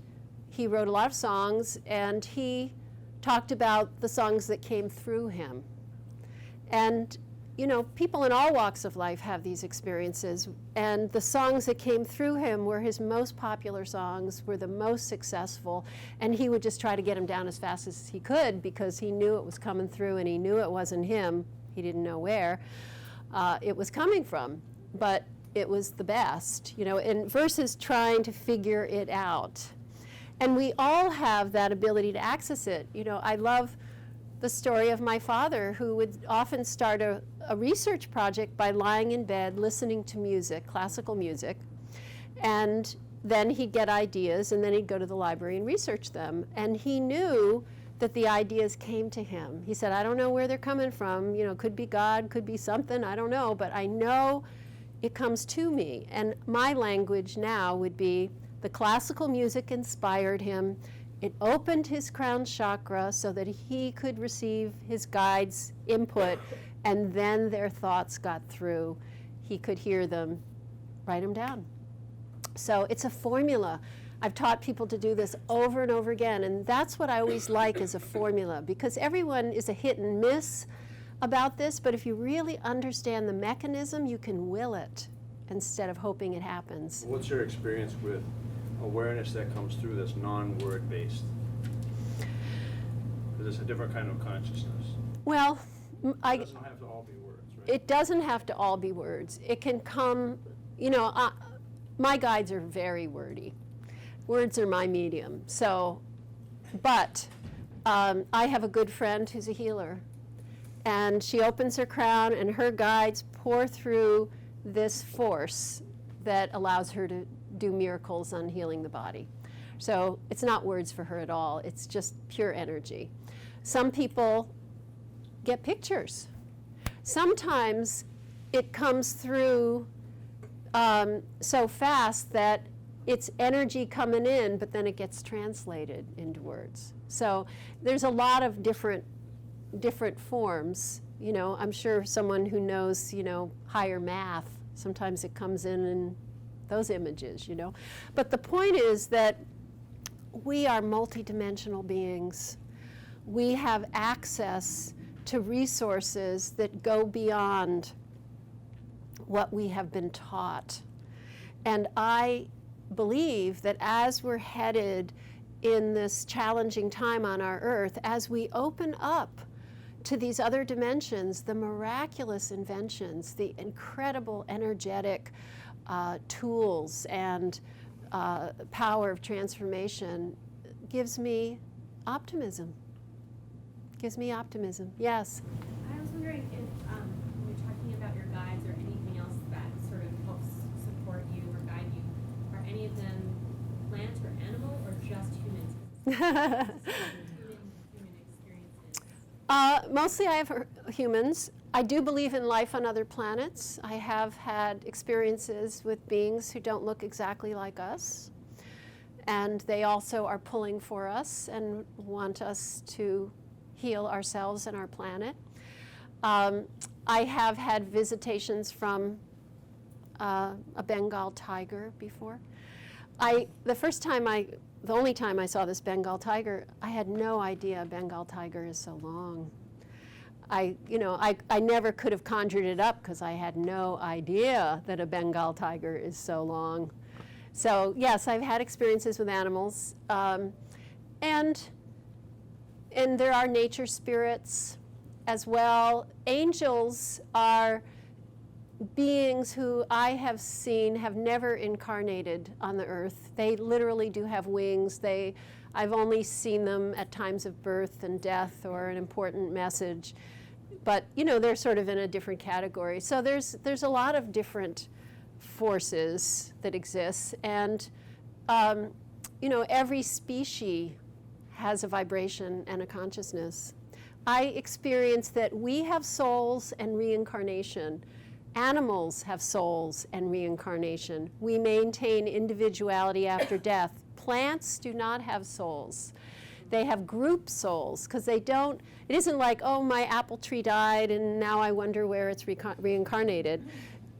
Speaker 1: he wrote a lot of songs, and he talked about the songs that came through him. And, people in all walks of life have these experiences, and the songs that came through him were his most popular songs, were the most successful, and he would just try to get them down as fast as he could because he knew it was coming through, and he knew it wasn't him. He didn't know where it was coming from, but it was the best, and versus trying to figure it out. And we all have that ability to access it. I love the story of my father, who would often start a research project by lying in bed, listening to music, classical music, and then he'd get ideas, and then he'd go to the library and research them. And he knew that the ideas came to him. He said, I don't know where they're coming from, could be God, could be something, I don't know, but I know it comes to me. And my language now would be, the classical music inspired him. It opened his crown chakra so that he could receive his guides' input, and then their thoughts got through. He could hear them, write them down. So it's a formula. I've taught people to do this over and over again, and that's what I always like, is a formula, because everyone is a hit and miss about this, but if you really understand the mechanism, you can will it instead of hoping it happens.
Speaker 6: What's your experience with awareness that comes through that's non-word based? Because it's a different kind of consciousness.
Speaker 1: Well,
Speaker 6: It doesn't have to all be words, right?
Speaker 1: it doesn't have to all be words. It can come, my guides are very wordy. Words are my medium. So, but I have a good friend who's a healer, and she opens her crown, and her guides pour through this force that allows her to do miracles on healing the body. So it's not words for her at all. It's just pure energy. Some people get pictures. Sometimes it comes through so fast that it's energy coming in, but then it gets translated into words. So there's a lot of different forms. I'm sure someone who knows, higher math, sometimes it comes in those images, But the point is that we are multidimensional beings. We have access to resources that go beyond what we have been taught. And I believe that as we're headed in this challenging time on our earth, as we open up to these other dimensions, the miraculous inventions, the incredible energetic tools and power of transformation gives me optimism. Yes.
Speaker 2: I was wondering if, when you're talking about your guides or anything else that sort of helps support you or guide you, are any of them plant or animal or just humans? Human experiences.
Speaker 1: Mostly I have humans. I do believe in life on other planets. I have had experiences with beings who don't look exactly like us. And they also are pulling for us and want us to heal ourselves and our planet. I have had visitations from a Bengal tiger before. The only time I saw this Bengal tiger, I had no idea a Bengal tiger is so long. I never could have conjured it up because I had no idea that a Bengal tiger is so long. So yes, I've had experiences with animals, and there are nature spirits as well. Angels are beings who I have seen have never incarnated on the earth. They literally do have wings. I've only seen them at times of birth and death or an important message. But, they're sort of in a different category. So there's a lot of different forces that exist. And, every species has a vibration and a consciousness. I experience that we have souls and reincarnation. Animals have souls and reincarnation. We maintain individuality after death. Plants do not have souls. They have group souls because it isn't like, oh, my apple tree died and now I wonder where it's reincarnated.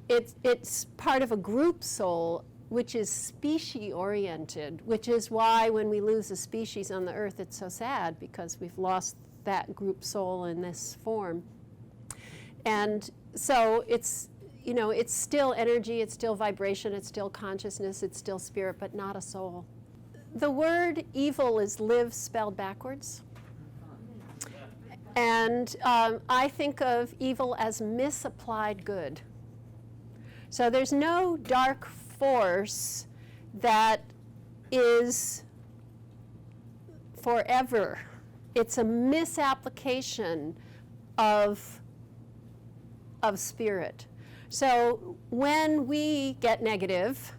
Speaker 1: It's part of a group soul, which is species-oriented, which is why when we lose a species on the earth, it's so sad because we've lost that group soul in this form. And so it's still energy, it's still vibration, it's still consciousness, it's still spirit, but not a soul. The word evil is live spelled backwards. And I think of evil as misapplied good. So there's no dark force that is forever. It's a misapplication of spirit. So when we get negative,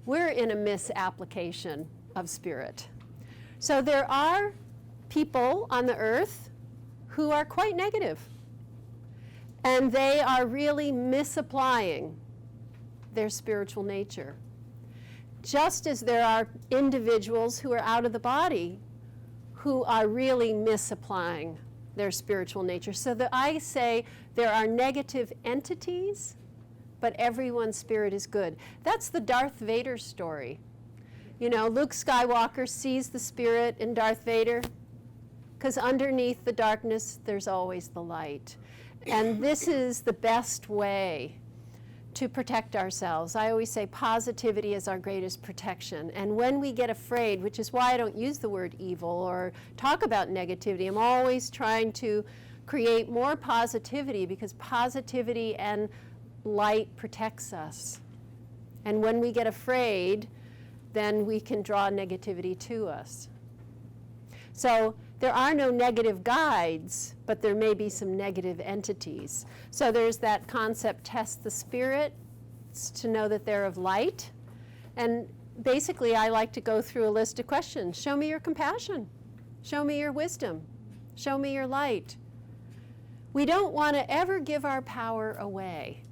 Speaker 1: we're in a misapplication of spirit. So there are people on the earth who are quite negative, and they are really misapplying their spiritual nature. Just as there are individuals who are out of the body who are really misapplying their spiritual nature. So that I say there are negative entities, but everyone's spirit is good. That's the Darth Vader story. Luke Skywalker sees the spirit in Darth Vader because underneath the darkness, there's always the light. And this is the best way to protect ourselves. I always say positivity is our greatest protection. And when we get afraid, which is why I don't use the word evil or talk about negativity, I'm always trying to create more positivity because positivity and light protects us. And when we get afraid, then we can draw negativity to us. So there are no negative guides, but there may be some negative entities. So there's that concept, test the spirits to know that they're of light. And basically, I like to go through a list of questions. Show me your compassion. Show me your wisdom. Show me your light. We don't want to ever give our power away.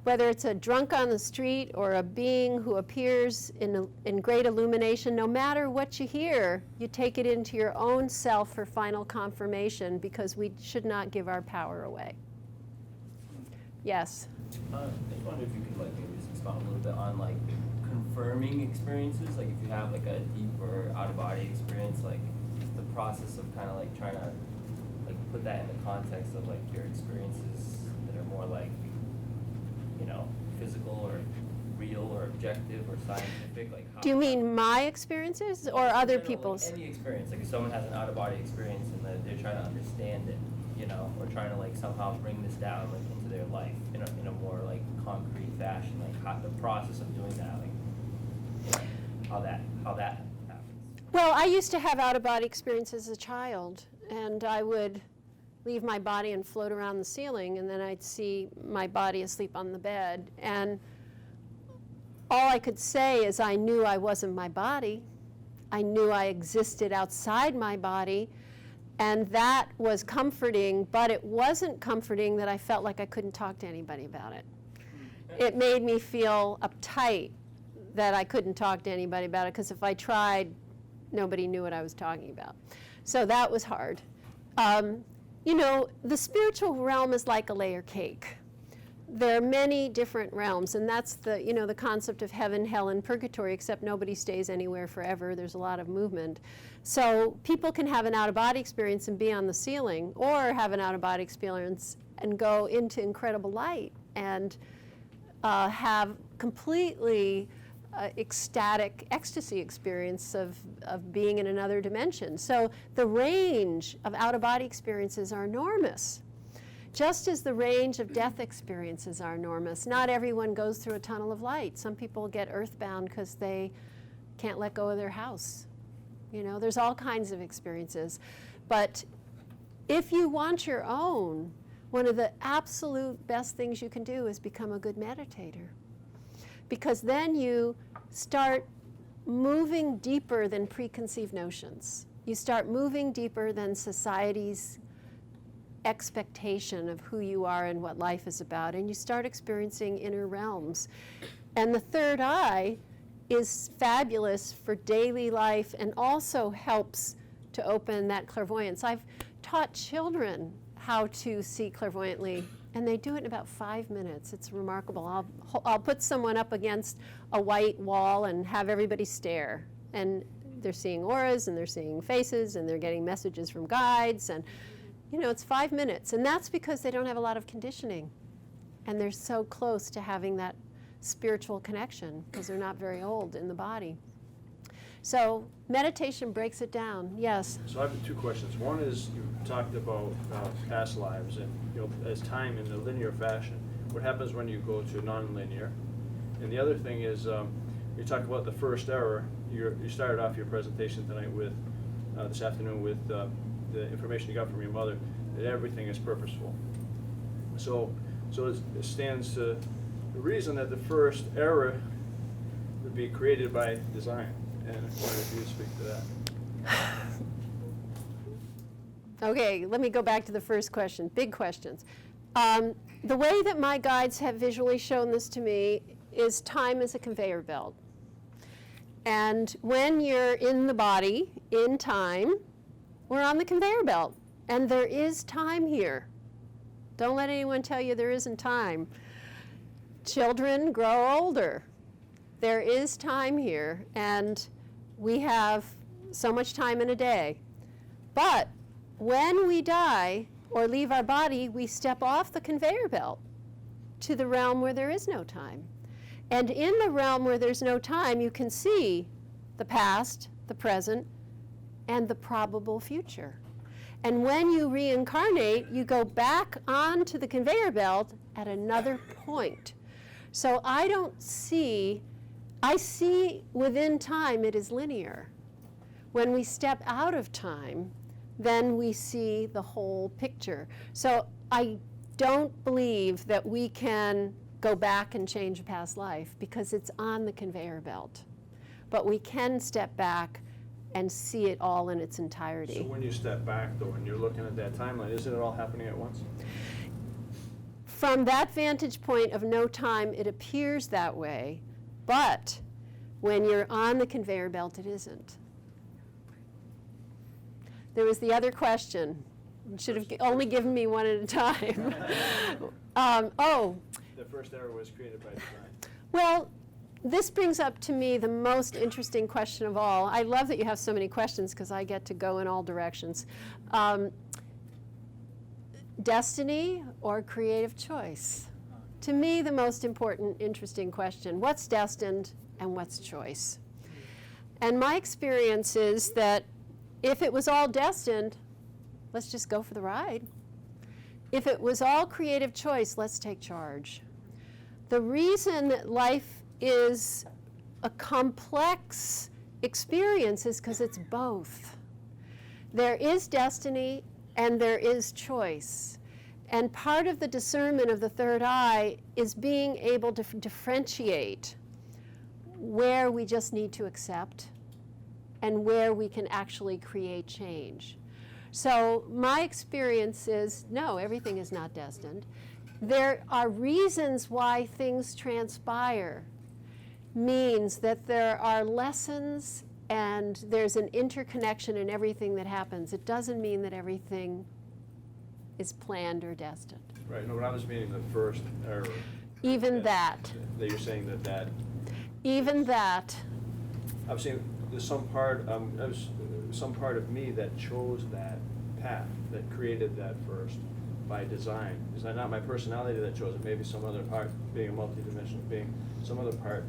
Speaker 1: Whether it's a drunk on the street or a being who appears in great illumination, no matter what you hear, you take it into your own self for final confirmation because we should not give our power away. Yes?
Speaker 7: I just wonder if you could maybe just expound a little bit on confirming experiences, if you have a deep or out-of-body experience, the process of kind of trying to put that in the context of your experiences that are more physical or real or objective or scientific. How
Speaker 1: Do you mean my experiences or other
Speaker 7: general,
Speaker 1: people's?
Speaker 7: Any experience. If someone has an out-of-body experience and they're trying to understand it, or trying to somehow bring this down into their life in a more concrete fashion, how the process of doing that, how that happens.
Speaker 1: Well, I used to have out-of-body experiences as a child, and I would leave my body and float around the ceiling, and then I'd see my body asleep on the bed. And all I could say is I knew I wasn't my body. I knew I existed outside my body, and that was comforting, but it wasn't comforting that I felt like I couldn't talk to anybody about it. It made me feel uptight that I couldn't talk to anybody about it, because if I tried, nobody knew what I was talking about. So that was hard. you know, the spiritual realm is like a layer cake. There are many different realms, and that's the, you know, the concept of heaven, hell, and purgatory, except nobody stays anywhere forever. There's a lot of movement. So people can have an out-of-body experience and be on the ceiling, or have an out-of-body experience and go into incredible light and have completely ecstatic ecstasy experience of being in another dimension. So the range of out-of-body experiences are enormous. Just as the range of death experiences are enormous. Not everyone goes through a tunnel of light. Some people get earthbound because they can't let go of their house. You know, there's all kinds of experiences. But if you want your own, one of the absolute best things you can do is become a good meditator. Because then you start moving deeper than preconceived notions. You start moving deeper than society's expectation of who you are and what life is about, and you start experiencing inner realms. And the third eye is fabulous for daily life and also helps to open that clairvoyance. I've taught children how to see clairvoyantly, and they do it in about 5 minutes. It's remarkable. I'll put someone up against a white wall and have everybody stare, and they're seeing auras and they're seeing faces and they're getting messages from guides, and you know, it's 5 minutes, and that's because they don't have a lot of conditioning, and they're so close to having that spiritual connection because they're not very old in the body. So meditation breaks it down. Yes?
Speaker 6: So I have 2 questions. One is, you talked about past lives and, you know, as time in the linear fashion. What happens when you go to non-linear? And the other thing is, you talk about the first error. You started off your presentation tonight with, this afternoon with the information you got from your mother, that everything is purposeful. So it stands to the reason that the first error would be created by design. And I wondered if you would speak to that.
Speaker 1: Okay, let me go back to the first question. Big questions. The way that my guides have visually shown this to me is time is a conveyor belt. And when you're in the body, in time, we're on the conveyor belt. And there is time here. Don't let anyone tell you there isn't time. Children grow older. There is time here, and we have so much time in a day. But when we die or leave our body, we step off the conveyor belt to the realm where there is no time. And in the realm where there's no time, you can see the past, the present, and the probable future. And when you reincarnate, you go back onto the conveyor belt at another point. So I see within time it is linear. When we step out of time, then we see the whole picture. So I don't believe that we can go back and change a past life because it's on the conveyor belt. But we can step back and see it all in its entirety.
Speaker 6: So when you step back, though, and you're looking at that timeline, isn't it all happening at once?
Speaker 1: From that vantage point of no time, it appears that way, but when you're on the conveyor belt, it isn't. There was the other question. You should have only given me one at a time.
Speaker 6: The first error was created by design.
Speaker 1: Well, this brings up to me the most interesting question of all. I love that you have so many questions because I get to go in all directions. Destiny or creative choice? To me, the most important, interesting question. What's destined and what's choice? And my experience is that if it was all destined, let's just go for the ride. If it was all creative choice, let's take charge. The reason that life is a complex experience is because it's both. There is destiny and there is choice. And part of the discernment of the third eye is being able to differentiate where we just need to accept and where we can actually create change. So my experience is, no, everything is not destined. There are reasons why things transpire. Means that there are lessons and there's an interconnection in everything that happens. It doesn't mean that everything is planned or destined.
Speaker 6: Right, no, but I was meaning the first error.
Speaker 1: Even that,
Speaker 6: That you're saying that,
Speaker 1: even that,
Speaker 6: I'm saying there's some part, some part of me that chose that path, that created that first by design. Is that not my personality that chose it? Maybe some other part, being a multidimensional being, some other part.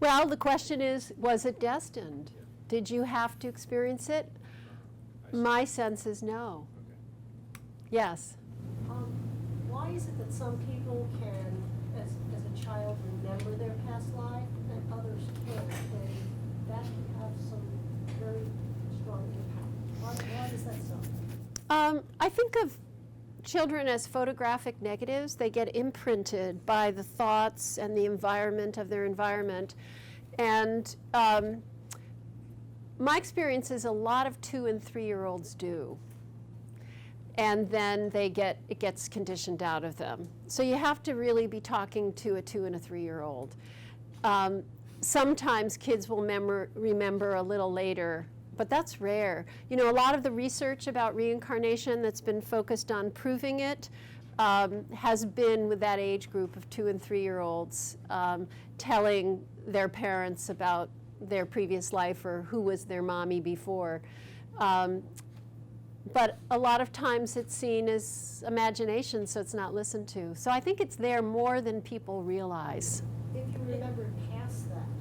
Speaker 1: well, the question is, was it destined? Did you have to experience it?
Speaker 6: I see.
Speaker 1: My sense is no.
Speaker 6: Okay.
Speaker 1: Yes.
Speaker 8: Why is it that some people can, as a child, remember their past life and others can't? And that can have some very strong impact. Why is that so?
Speaker 1: I think of children as photographic negatives. They get imprinted by the thoughts and the environment of their environment. And my experience is a lot of 2- and 3-year-olds do. And then it gets conditioned out of them. So you have to really be talking to a 2- and a 3-year-old. Sometimes kids will remember a little later, but that's rare. You know, a lot of the research about reincarnation that's been focused on proving it has been with that age group of 2- and 3-year-olds telling their parents about their previous life or who was their mommy before. But a lot of times it's seen as imagination, so it's not listened to. So I think it's there more than people realize.
Speaker 8: If you remember past that, do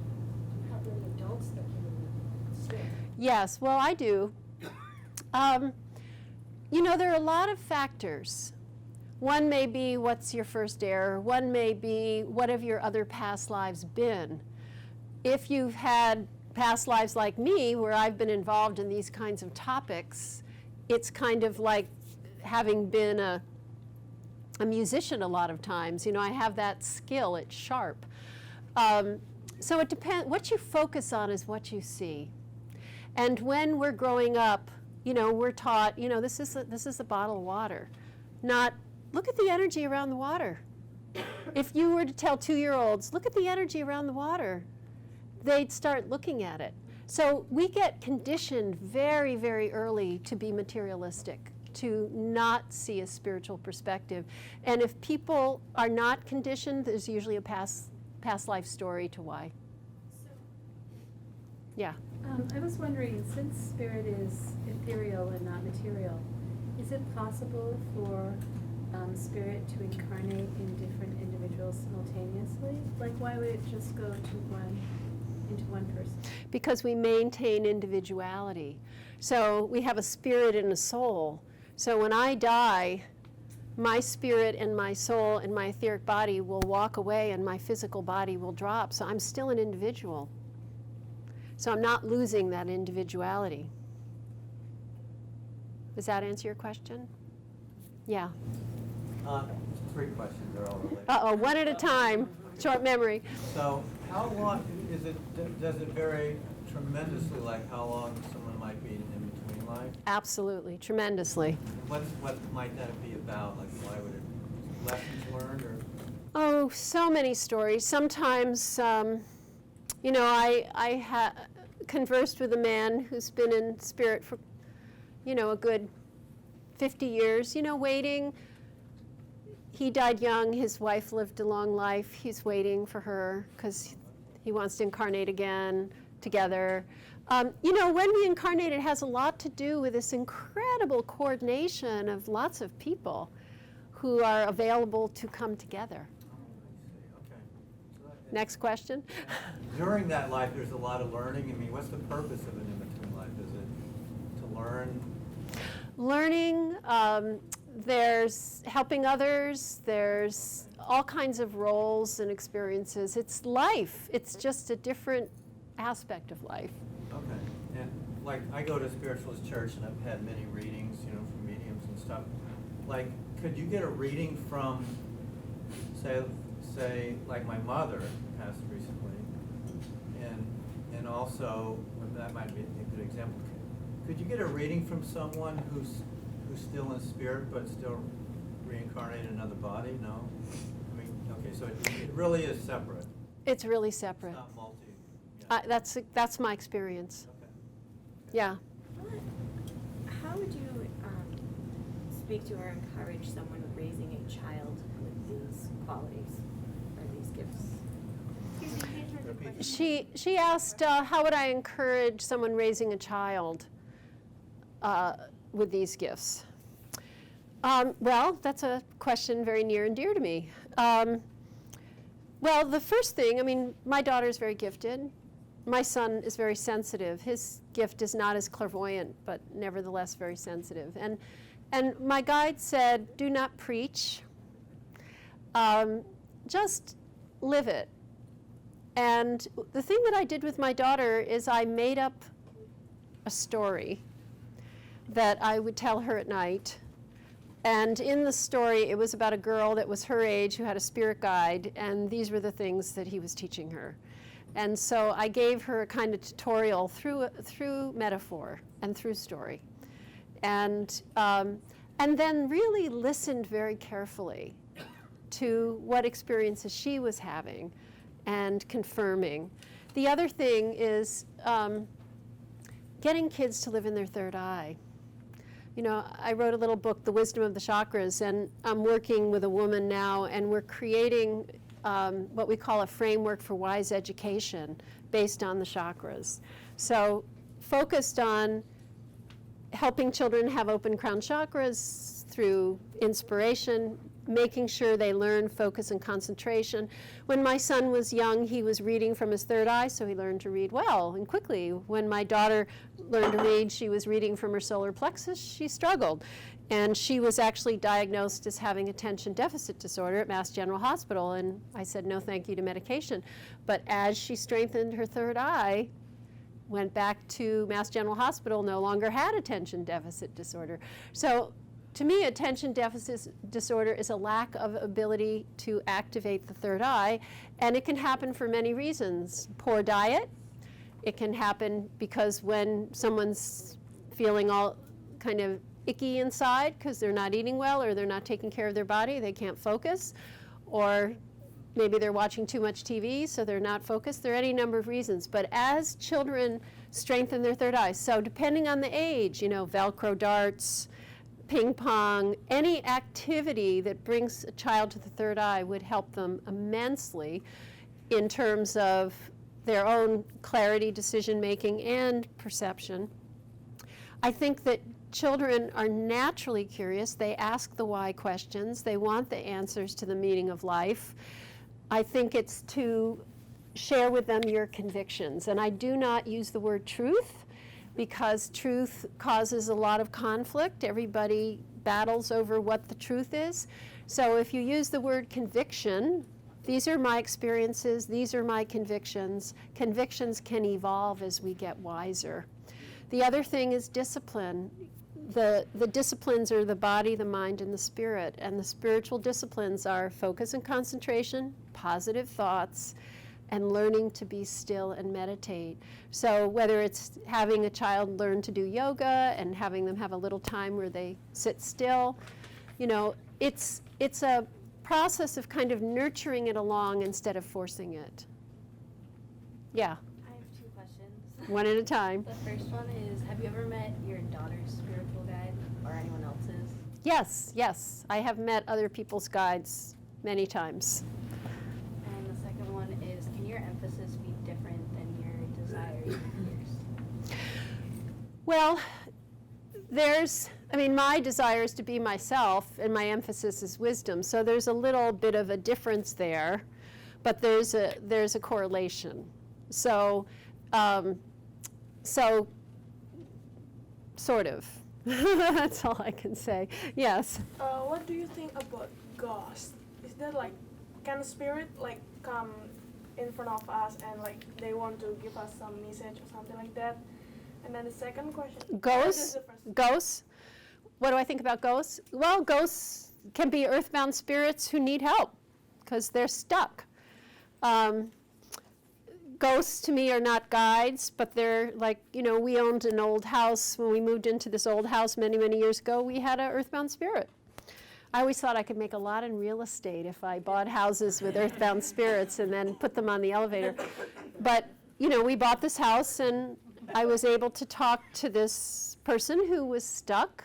Speaker 8: you have any adults that can remember still?
Speaker 1: Yes, well, I do. You know, there are a lot of factors. One may be what's your first error. One may be what have your other past lives been. If you've had past lives like me, where I've been involved in these kinds of topics, it's kind of like having been a musician a lot of times. You know, I have that skill, it's sharp. So it depends, what you focus on is what you see. And when we're growing up, you know, we're taught, you know, this is a bottle of water, not look at the energy around the water. If you were to tell 2-year-olds, look at the energy around the water, they'd start looking at it. So we get conditioned very, very early to be materialistic, to not see a spiritual perspective. And if people are not conditioned, there's usually a past life story to why. Yeah.
Speaker 9: I was wondering, since spirit is ethereal and not material, is it possible for spirit to incarnate in different individuals simultaneously? Like, why would it just go into one person?
Speaker 1: Because we maintain individuality. So we have a spirit and a soul. So when I die, my spirit and my soul and my etheric body will walk away and my physical body will drop. So I'm still an individual. So I'm not losing that individuality. Does that answer your question? Yeah.
Speaker 10: 3 questions, they're all related.
Speaker 1: Uh-oh, one at a time. Short memory.
Speaker 10: So how long does it vary tremendously, like how long someone might be in between life?
Speaker 1: Absolutely, tremendously.
Speaker 10: What might that be about? Like, why would it, lessons learned or?
Speaker 1: Oh, so many stories. Sometimes, you know, I conversed with a man who's been in spirit for, you know, a good 50 years, you know, waiting. He died young. His wife lived a long life. He's waiting for her because he wants to incarnate again together. You know, when we incarnate, it has a lot to do with this incredible coordination of lots of people who are available to come together.
Speaker 10: Okay.
Speaker 1: Next question.
Speaker 10: During that life, there's a lot of learning. I mean, what's the purpose of an in-between life? Is it to learn?
Speaker 1: Learning, there's helping others, there's all kinds of roles and experiences. It's life. It's just a different aspect of life.
Speaker 10: Okay. And like, I go to a spiritualist church and I've had many readings, you know, from mediums and stuff. Like, could you get a reading from, say, like my mother passed recently, and also, that might be a good example. Could you get a reading from someone who's still in spirit but still reincarnated in another body? No? I mean, okay, so it really is separate.
Speaker 1: It's really separate.
Speaker 10: It's not multi. Yeah.
Speaker 1: That's my experience.
Speaker 10: Okay.
Speaker 1: Yeah.
Speaker 9: How would you
Speaker 11: speak to or encourage someone raising a child with these qualities or these gifts?
Speaker 1: She asked, how would I encourage someone raising a child with these gifts? Well, that's a question very near and dear to me. Well, the first thing, I mean, my daughter is very gifted. My son is very sensitive. His gift is not as clairvoyant, but nevertheless very sensitive. And my guide said, do not preach. Just live it. And the thing that I did with my daughter is I made up a story that I would tell her at night. And in the story, it was about a girl that was her age who had a spirit guide, and these were the things that he was teaching her. And so I gave her a kind of tutorial through metaphor and through story. And then really listened very carefully to what experiences she was having and confirming. The other thing is getting kids to live in their third eye. You know, I wrote a little book, The Wisdom of the Chakras, and I'm working with a woman now, and we're creating what we call a framework for wise education based on the chakras. So focused on helping children have open crown chakras through inspiration, making sure they learn focus and concentration. When my son was young, he was reading from his third eye, so he learned to read well and quickly. When my daughter learned to read, she was reading from her solar plexus, she struggled. And she was actually diagnosed as having attention deficit disorder at Mass General Hospital, and I said no thank you to medication. But as she strengthened her third eye, went back to Mass General Hospital, no longer had attention deficit disorder. So to me, attention deficit disorder is a lack of ability to activate the third eye, and it can happen for many reasons. Poor diet. It can happen because when someone's feeling all kind of icky inside because they're not eating well or they're not taking care of their body, they can't focus, or maybe they're watching too much TV, so they're not focused. There are any number of reasons. But as children strengthen their third eye, so depending on the age, you know, Velcro darts, ping pong, any activity that brings a child to the third eye would help them immensely in terms of their own clarity, decision making, and perception. I think that children are naturally curious. They ask the why questions. They want the answers to the meaning of life. I think it's to share with them your convictions. And I do not use the word truth, because truth causes a lot of conflict. Everybody battles over what the truth is. So if you use the word conviction, these are my experiences, these are my convictions. Convictions can evolve as we get wiser. The other thing is discipline. The disciplines are the body, the mind, and the spirit. And the spiritual disciplines are focus and concentration, positive thoughts, and learning to be still and meditate. So whether it's having a child learn to do yoga and having them have a little time where they sit still, you know, it's a process of kind of nurturing it along instead of forcing it. Yeah.
Speaker 11: I have two questions.
Speaker 1: One at a time.
Speaker 11: The first one is, have you ever met your daughter's spiritual guide or anyone else's?
Speaker 1: Yes, yes. I have met other people's guides many times.
Speaker 11: And the second one is, can your emphasis be different than your desires and fears?
Speaker 1: Well, my desire is to be myself, and my emphasis is wisdom. So there's a little bit of a difference there, but there's a correlation. So sort of. That's all I can say. Yes.
Speaker 12: What do you think about ghosts? Is that like, can a spirit like come in front of us and like they want to give us some message or something like that? And then the second question.
Speaker 1: Ghosts? Ghosts? What do I think about ghosts? Well, ghosts can be earthbound spirits who need help because they're stuck. Ghosts to me are not guides, but they're like, you know, we owned an old house. When we moved into this old house many, many years ago, we had an earthbound spirit. I always thought I could make a lot in real estate if I bought houses with earthbound spirits and then put them on the elevator. But, you know, we bought this house and I was able to talk to this person who was stuck,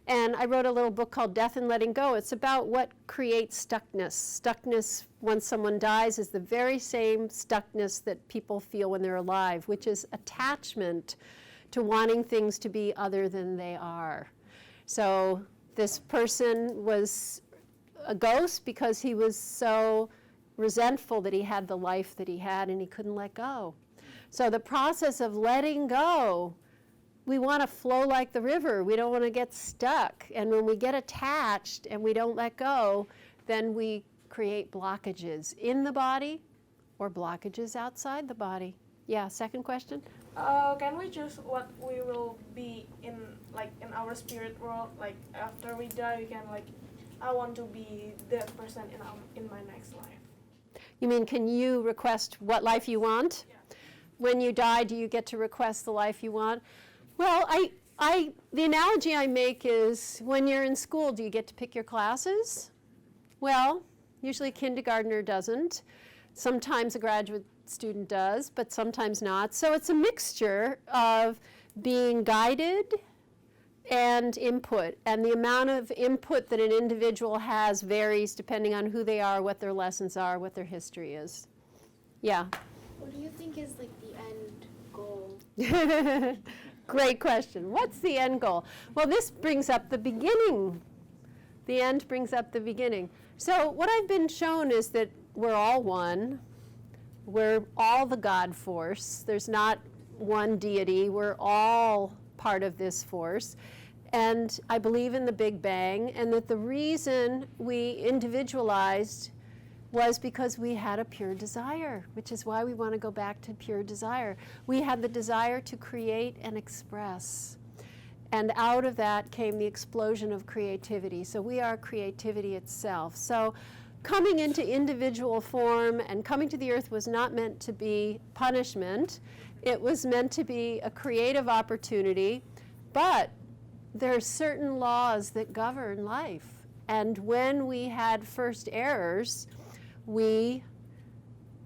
Speaker 1: And I wrote a little book called Death and Letting Go. It's about what creates stuckness. Stuckness when someone dies is the very same stuckness that people feel when they're alive, which is attachment to wanting things to be other than they are. So this person was a ghost because he was so resentful that he had the life that he had and he couldn't let go. So the process of letting go, we want to flow like the river. We don't want to get stuck. And when we get attached and we don't let go, then we create blockages in the body or blockages outside the body. Yeah, second question?
Speaker 12: Can we choose what we will be in our spirit world? Like after we die, we can I want to be that person in my next life.
Speaker 1: You mean, can you request what life you want?
Speaker 12: Yeah.
Speaker 1: When you die, do you get to request the life you want? Well, the analogy I make is when you're in school, do you get to pick your classes? Well, usually a kindergartner doesn't. Sometimes a graduate student does, but sometimes not. So it's a mixture of being guided and input. And the amount of input that an individual has varies depending on who they are, what their lessons are, what their history is. Yeah?
Speaker 11: What do you think is like the end goal?
Speaker 1: Great question. What's the end goal? Well, this brings up the beginning. The end brings up the beginning. So what I've been shown is that we're all one. We're all the God force. There's not one deity. We're all part of this force. And I believe in the Big Bang, and that the reason we individualized was because we had a pure desire, which is why we want to go back to pure desire. We had the desire to create and express. And out of that came the explosion of creativity. So we are creativity itself. So coming into individual form and coming to the earth was not meant to be punishment. It was meant to be a creative opportunity. But there are certain laws that govern life. And when we had first errors, we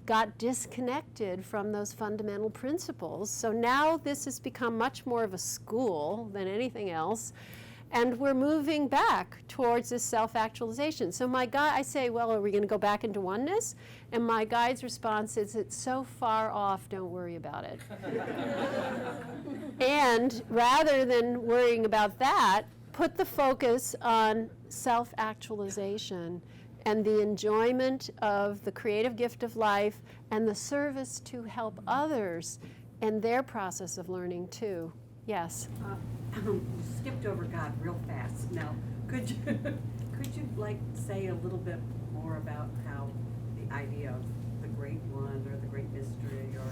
Speaker 1: got disconnected from those fundamental principles. So now this has become much more of a school than anything else. And we're moving back towards this self-actualization. So my guide, I say, well, are we going to go back into oneness? And my guide's response is, it's so far off, don't worry about it. And rather than worrying about that, put the focus on self-actualization and the enjoyment of the creative gift of life and the service to help others and their process of learning too. Yes?
Speaker 13: Skipped over God real fast. Now, could you say a little bit more about how the idea of the Great One or the Great Mystery or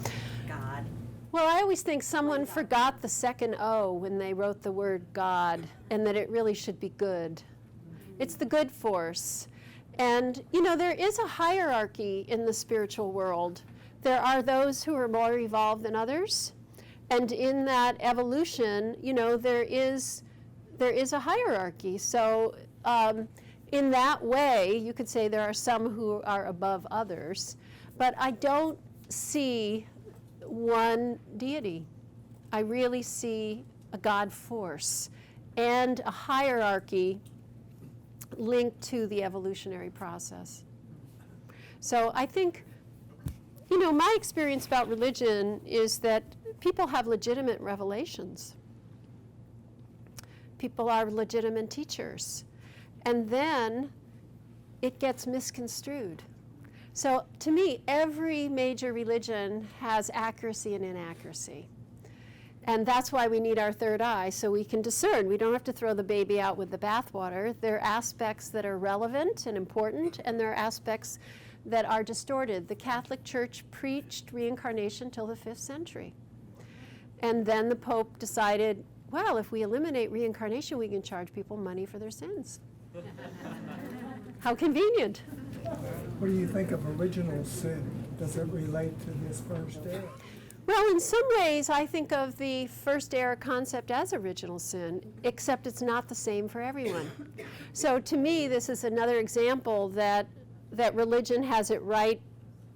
Speaker 13: God?
Speaker 1: Well, I always think someone forgot the second O when they wrote the word God, and that it really should be good. It's the good force. And, there is a hierarchy in the spiritual world. There are those who are more evolved than others. And in that evolution, there is a hierarchy. So in that way, you could say there are some who are above others. But I don't see one deity. I really see a God force and a hierarchy linked to the evolutionary process. So I think, my experience about religion is that people have legitimate revelations. People are legitimate teachers. And then it gets misconstrued. So to me, every major religion has accuracy and inaccuracy. And that's why we need our third eye, so we can discern. We don't have to throw the baby out with the bathwater. There are aspects that are relevant and important, and there are aspects that are distorted. The Catholic Church preached reincarnation till the 5th century. And then the Pope decided, well, if we eliminate reincarnation, we can charge people money for their sins. How convenient.
Speaker 3: What do you think of original sin? Does it relate to this first era?
Speaker 1: Well, in some ways, I think of the first era concept as original sin, except it's not the same for everyone. So to me, this is another example that religion has it right,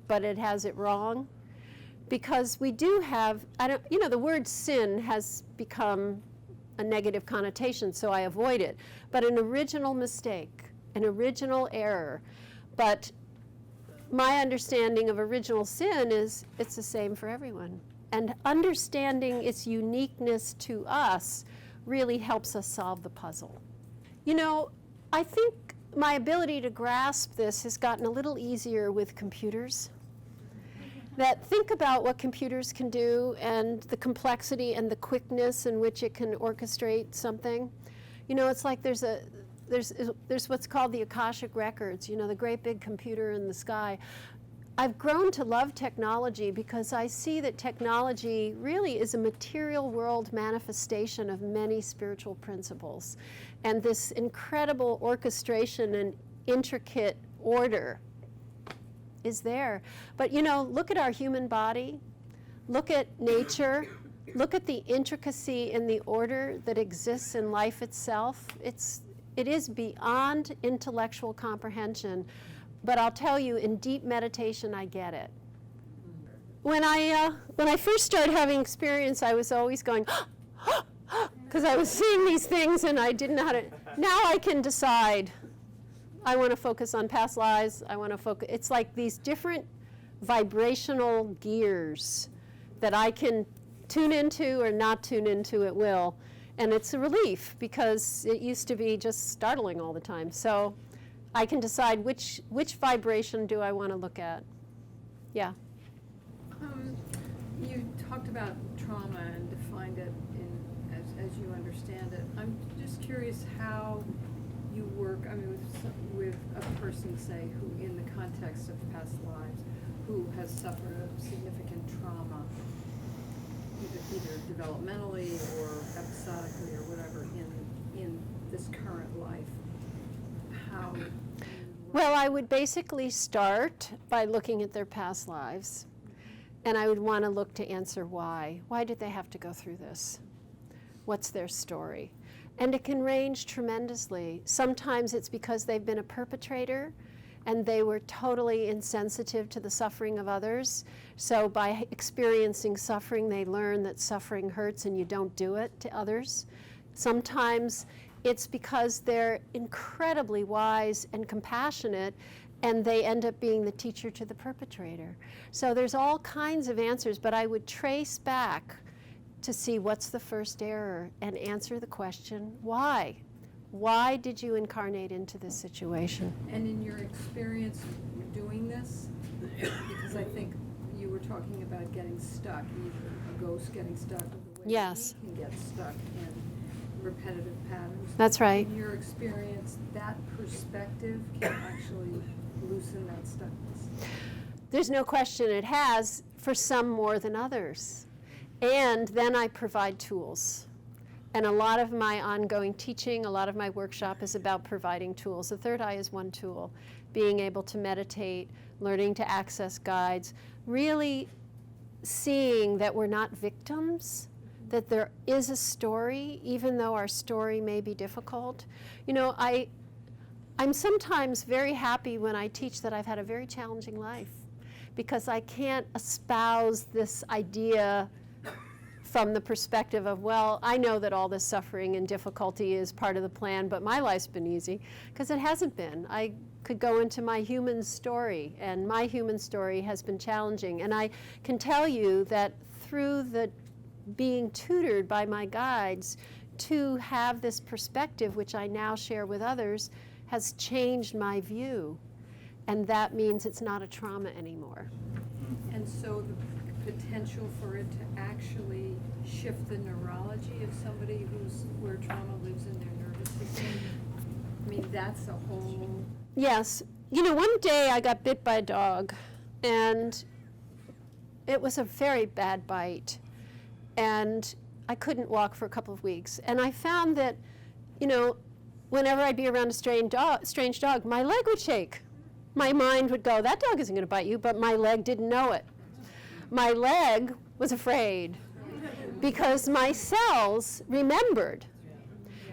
Speaker 1: but it has it wrong. Because we do have, the word sin has become a negative connotation, so I avoid it. But an original mistake, an original error. But my understanding of original sin is it's the same for everyone. And understanding its uniqueness to us really helps us solve the puzzle. You know, I think my ability to grasp this has gotten a little easier with computers. That think about what computers can do and the complexity and the quickness in which it can orchestrate something. You know, it's like there's what's called the Akashic Records, you know, the great big computer in the sky. I've grown to love technology because I see that technology really is a material world manifestation of many spiritual principles. And this incredible orchestration and intricate order is there. But you know, look at our human body, look at nature, look at the intricacy and the order that exists in life itself. It is beyond intellectual comprehension. But I'll tell you, in deep meditation, I get it. When I first started having experience, I was always going, because I was seeing these things and I didn't know how to. Now I can decide. I want to focus on past lives. I want to focus. It's like these different vibrational gears that I can tune into or not tune into at will. And it's a relief because it used to be just startling all the time. So I can decide which vibration do I want to look at. Yeah.
Speaker 14: You talked about trauma and defined it as you understand it. I'm just curious how you work, I mean, with a person, say, who in the context of past lives, who has suffered a significant trauma, either developmentally or episodically or whatever in this current life. How?
Speaker 1: Well, I would basically start by looking at their past lives, and I would want to look to answer why. Why did they have to go through this? What's their story? And it can range tremendously. Sometimes it's because they've been a perpetrator and they were totally insensitive to the suffering of others. So by experiencing suffering, they learn that suffering hurts and you don't do it to others. Sometimes it's because they're incredibly wise and compassionate and they end up being the teacher to the perpetrator. So there's all kinds of answers, but I would trace back to see what's the first error and answer the question, why? Why did you incarnate into this situation?
Speaker 14: And in your experience doing this, because I think you were talking about getting stuck, either a ghost getting stuck, or the way
Speaker 1: Yes.
Speaker 14: we can get stuck in repetitive patterns.
Speaker 1: That's right.
Speaker 14: In your experience, that perspective can actually loosen that stuckness.
Speaker 1: There's no question it has, for some more than others. And then I provide tools. And a lot of my ongoing teaching, a lot of my workshop is about providing tools. The third eye is one tool. Being able to meditate, learning to access guides, really seeing that we're not victims, that there is a story, even though our story may be difficult. You know, I'm sometimes very happy when I teach that I've had a very challenging life, because I can't espouse this idea from the perspective of, well, I know that all this suffering and difficulty is part of the plan, but my life's been easy, because it hasn't been. I could go into my human story, and my human story has been challenging. And I can tell you that through the being tutored by my guides to have this perspective, which I now share with others, has changed my view. And that means it's not a trauma anymore.
Speaker 14: And so the potential for it to actually shift the neurology of somebody where trauma lives in their nervous system, I mean, that's a whole...
Speaker 1: Yes. You know, one day I got bit by a dog, and it was a very bad bite. And I couldn't walk for a couple of weeks. And I found that, you know, whenever I'd be around a strange dog, my leg would shake. My mind would go, that dog isn't going to bite you, but my leg didn't know it. My leg was afraid because my cells remembered.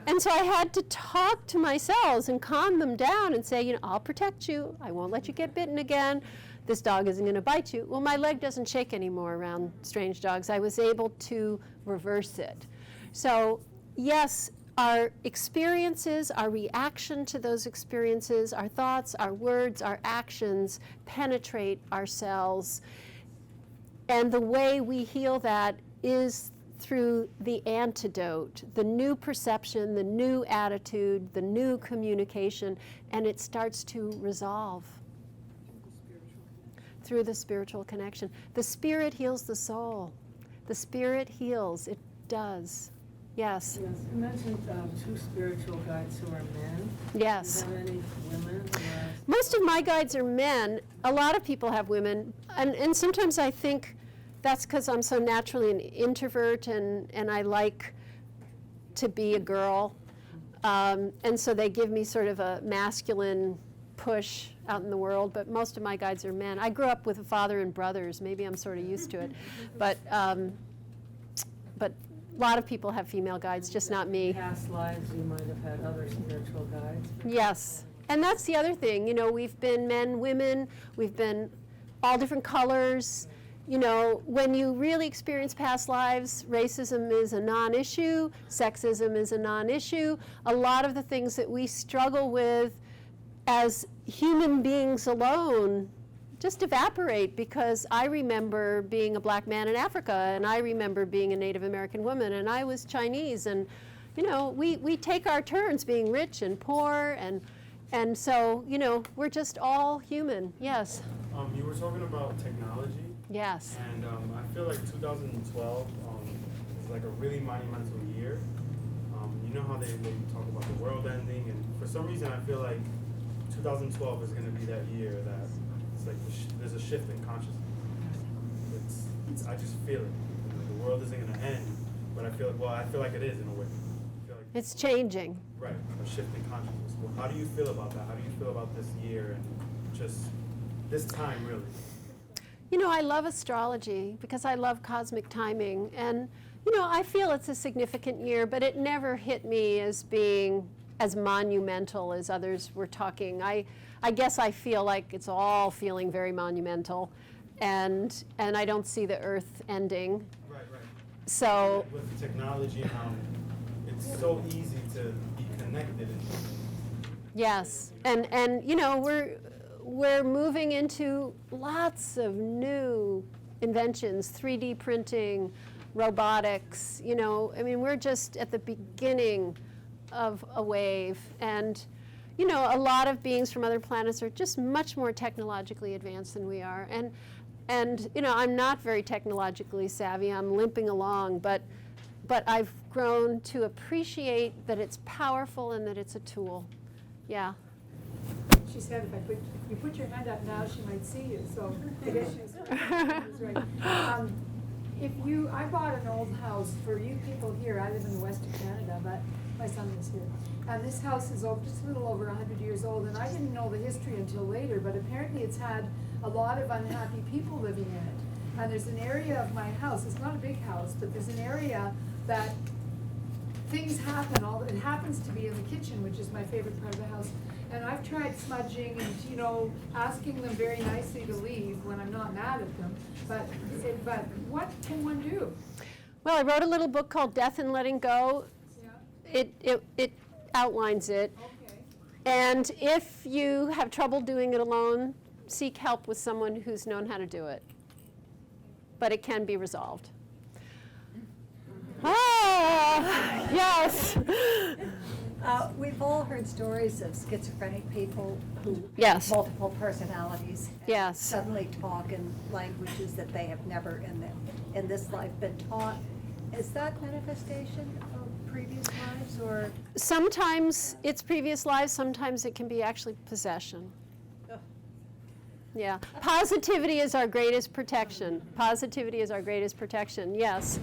Speaker 1: And so I had to talk to my cells and calm them down and say, you know, I'll protect you. I won't let you get bitten again. This dog isn't going to bite you. Well, my leg doesn't shake anymore around strange dogs. I was able to reverse it. So yes, our experiences, our reaction to those experiences, our thoughts, our words, our actions penetrate our cells. And the way we heal that is through the antidote, the new perception, the new attitude, the new communication, and it starts to resolve through the spiritual connection. The spirit heals the soul. The spirit heals. It does. Yes.
Speaker 15: Yes, you mentioned 2 spiritual guides who are men.
Speaker 1: Yes.
Speaker 15: Do you have any women?
Speaker 1: Most of my guides are men. A lot of people have women. And sometimes I think that's because I'm so naturally an introvert and I like to be a girl. And so they give me sort of a masculine push out in the world, but most of my guides are men. I grew up with a father and brothers. Maybe I'm sort of used to it. But a lot of people have female guides, just not me.
Speaker 15: Past lives, you might have had other spiritual guides.
Speaker 1: Yes. And that's the other thing. You know, we've been men, women, we've been all different colors. You know, when you really experience past lives, racism is a non-issue, sexism is a non-issue. A lot of the things that we struggle with as human beings alone just evaporate, because I remember being a black man in Africa, and I remember being a Native American woman, and I was Chinese, and you know, we take our turns being rich and poor, and so, you know, we're just all human. Yes?
Speaker 16: You were talking about technology.
Speaker 1: Yes.
Speaker 16: And I feel like 2012 is like a really monumental year. You know how they talk about the world ending, and for some reason I feel like 2012 is going to be that year that it's like there's a shift in consciousness. I just feel it. You know, the world isn't going to end, but I feel like it is in a way. I feel like
Speaker 1: It's changing.
Speaker 16: Right, a shift in consciousness. Well, how do you feel about that? How do you feel about this year and just this time, really?
Speaker 1: You know, I love astrology because I love cosmic timing, and you know, I feel it's a significant year, but it never hit me as being as monumental as others were talking. I guess I feel like it's all feeling very monumental, and I don't see the Earth ending.
Speaker 16: Right.
Speaker 1: So
Speaker 16: with technology and how it's so easy to be connected.
Speaker 1: yes, and you know, we're moving into lots of new inventions, 3D printing, robotics. You know, I mean, we're just at the beginning of a wave, and you know, a lot of beings from other planets are just much more technologically advanced than we are, and you know, I'm not very technologically savvy. I'm limping along, but I've grown to appreciate that it's powerful and that it's a tool. Yeah.
Speaker 17: She said if you put your hand up now, she might see you, so I guess she's right. I bought an old house for you people here. I live in the west of Canada, but my son lives here. And this house is just a little over 100 years old, and I didn't know the history until later, but apparently it's had a lot of unhappy people living in it. And there's an area of my house, it's not a big house, but there's an area that things happen. It happens to be in the kitchen, which is my favorite part of the house. And I've tried smudging and, you know, asking them very nicely to leave when I'm not mad at them. But what can one do?
Speaker 1: Well, I wrote a little book called Death and Letting Go.
Speaker 17: Yeah.
Speaker 1: It outlines it.
Speaker 17: Okay.
Speaker 1: And if you have trouble doing it alone, seek help with someone who's known how to do it. But it can be resolved. Ah, yes.
Speaker 18: We've all heard stories of schizophrenic people who
Speaker 1: Yes.
Speaker 18: have multiple personalities. And
Speaker 1: Yes.
Speaker 18: suddenly talk in languages that they have never in this life been taught. Is that manifestation of previous lives, or?
Speaker 1: Sometimes it's previous lives, sometimes it can be actually possession. Yeah. Positivity is our greatest protection. Positivity is our greatest protection, yes.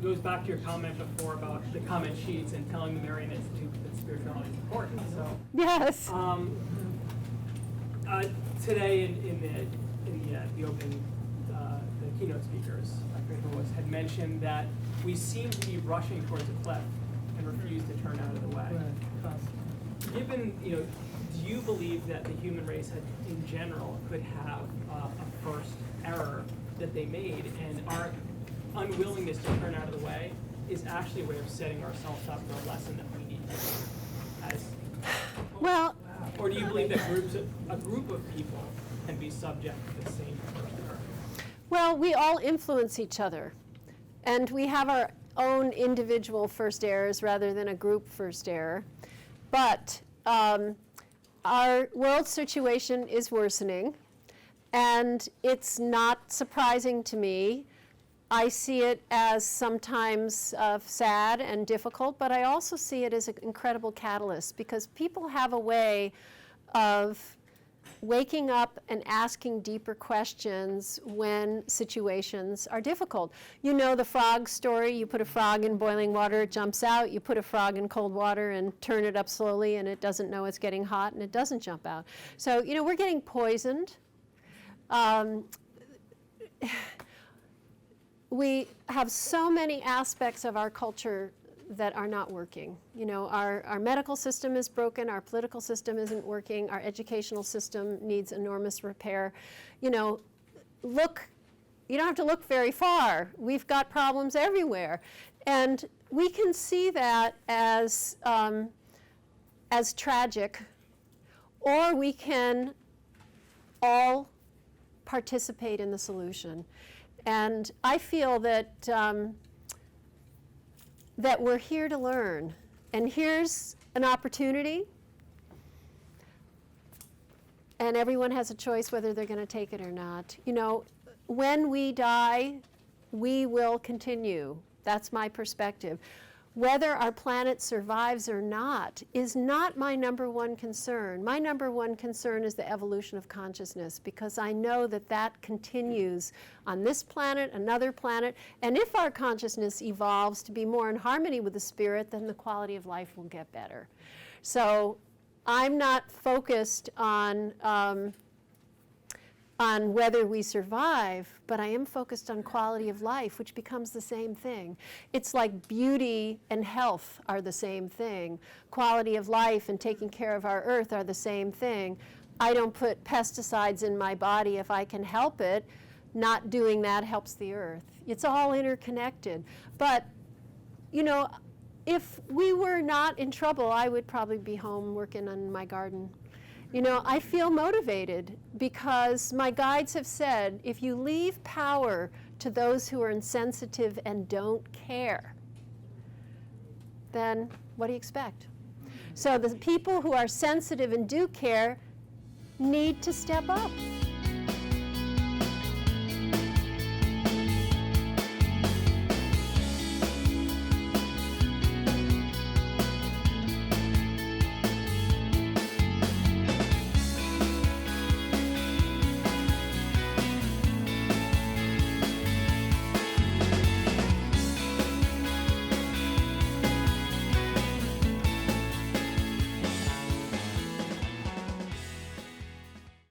Speaker 19: Goes back to your comment before about the comment sheets and telling the Marian Institute that spirituality is important. So
Speaker 1: yes.
Speaker 19: Today in the open, the keynote speakers, I forget who it was, had mentioned that we seem to be rushing towards a cliff and refuse to turn out of the way. Given, you know, do you believe that the human race in general could have a first error that they made, and our unwillingness to turn out of the way is actually a way of setting ourselves up for a lesson that we need to learn as
Speaker 1: Well,
Speaker 19: or do you believe that a group of people can be subject to the same first error?
Speaker 1: well, we all influence each other, and we have our own individual first errors rather than a group first error. But our world situation is worsening, and it's not surprising to me. I see it as sometimes sad and difficult, but I also see it as an incredible catalyst, because people have a way of waking up and asking deeper questions when situations are difficult. You know the frog story, you put a frog in boiling water, it jumps out. You put a frog in cold water and turn it up slowly, and it doesn't know it's getting hot, and it doesn't jump out. So, you know, we're getting poisoned. We have so many aspects of our culture that are not working. You know, our medical system is broken, our political system isn't working, our educational system needs enormous repair. You know, you don't have to look very far. We've got problems everywhere. And we can see that as tragic, or we can all participate in the solution. And I feel that that we're here to learn. And here's an opportunity, and everyone has a choice whether they're going to take it or not. You know, when we die, we will continue. That's my perspective. Whether our planet survives or not is not my number one concern. My number one concern is the evolution of consciousness, because I know that that continues on this planet, another planet, and if our consciousness evolves to be more in harmony with the spirit, then the quality of life will get better. So I'm not focused on whether we survive, but I am focused on quality of life, which becomes the same thing. It's like beauty and health are the same thing. Quality of life and taking care of our earth are the same thing. I don't put pesticides in my body if I can help it. Not doing that helps the earth. It's all interconnected. But, you know, if we were not in trouble, I would probably be home working on my garden. You know, I feel motivated because my guides have said, if you leave power to those who are insensitive and don't care, then what do you expect? So the people who are sensitive and do care need to step up.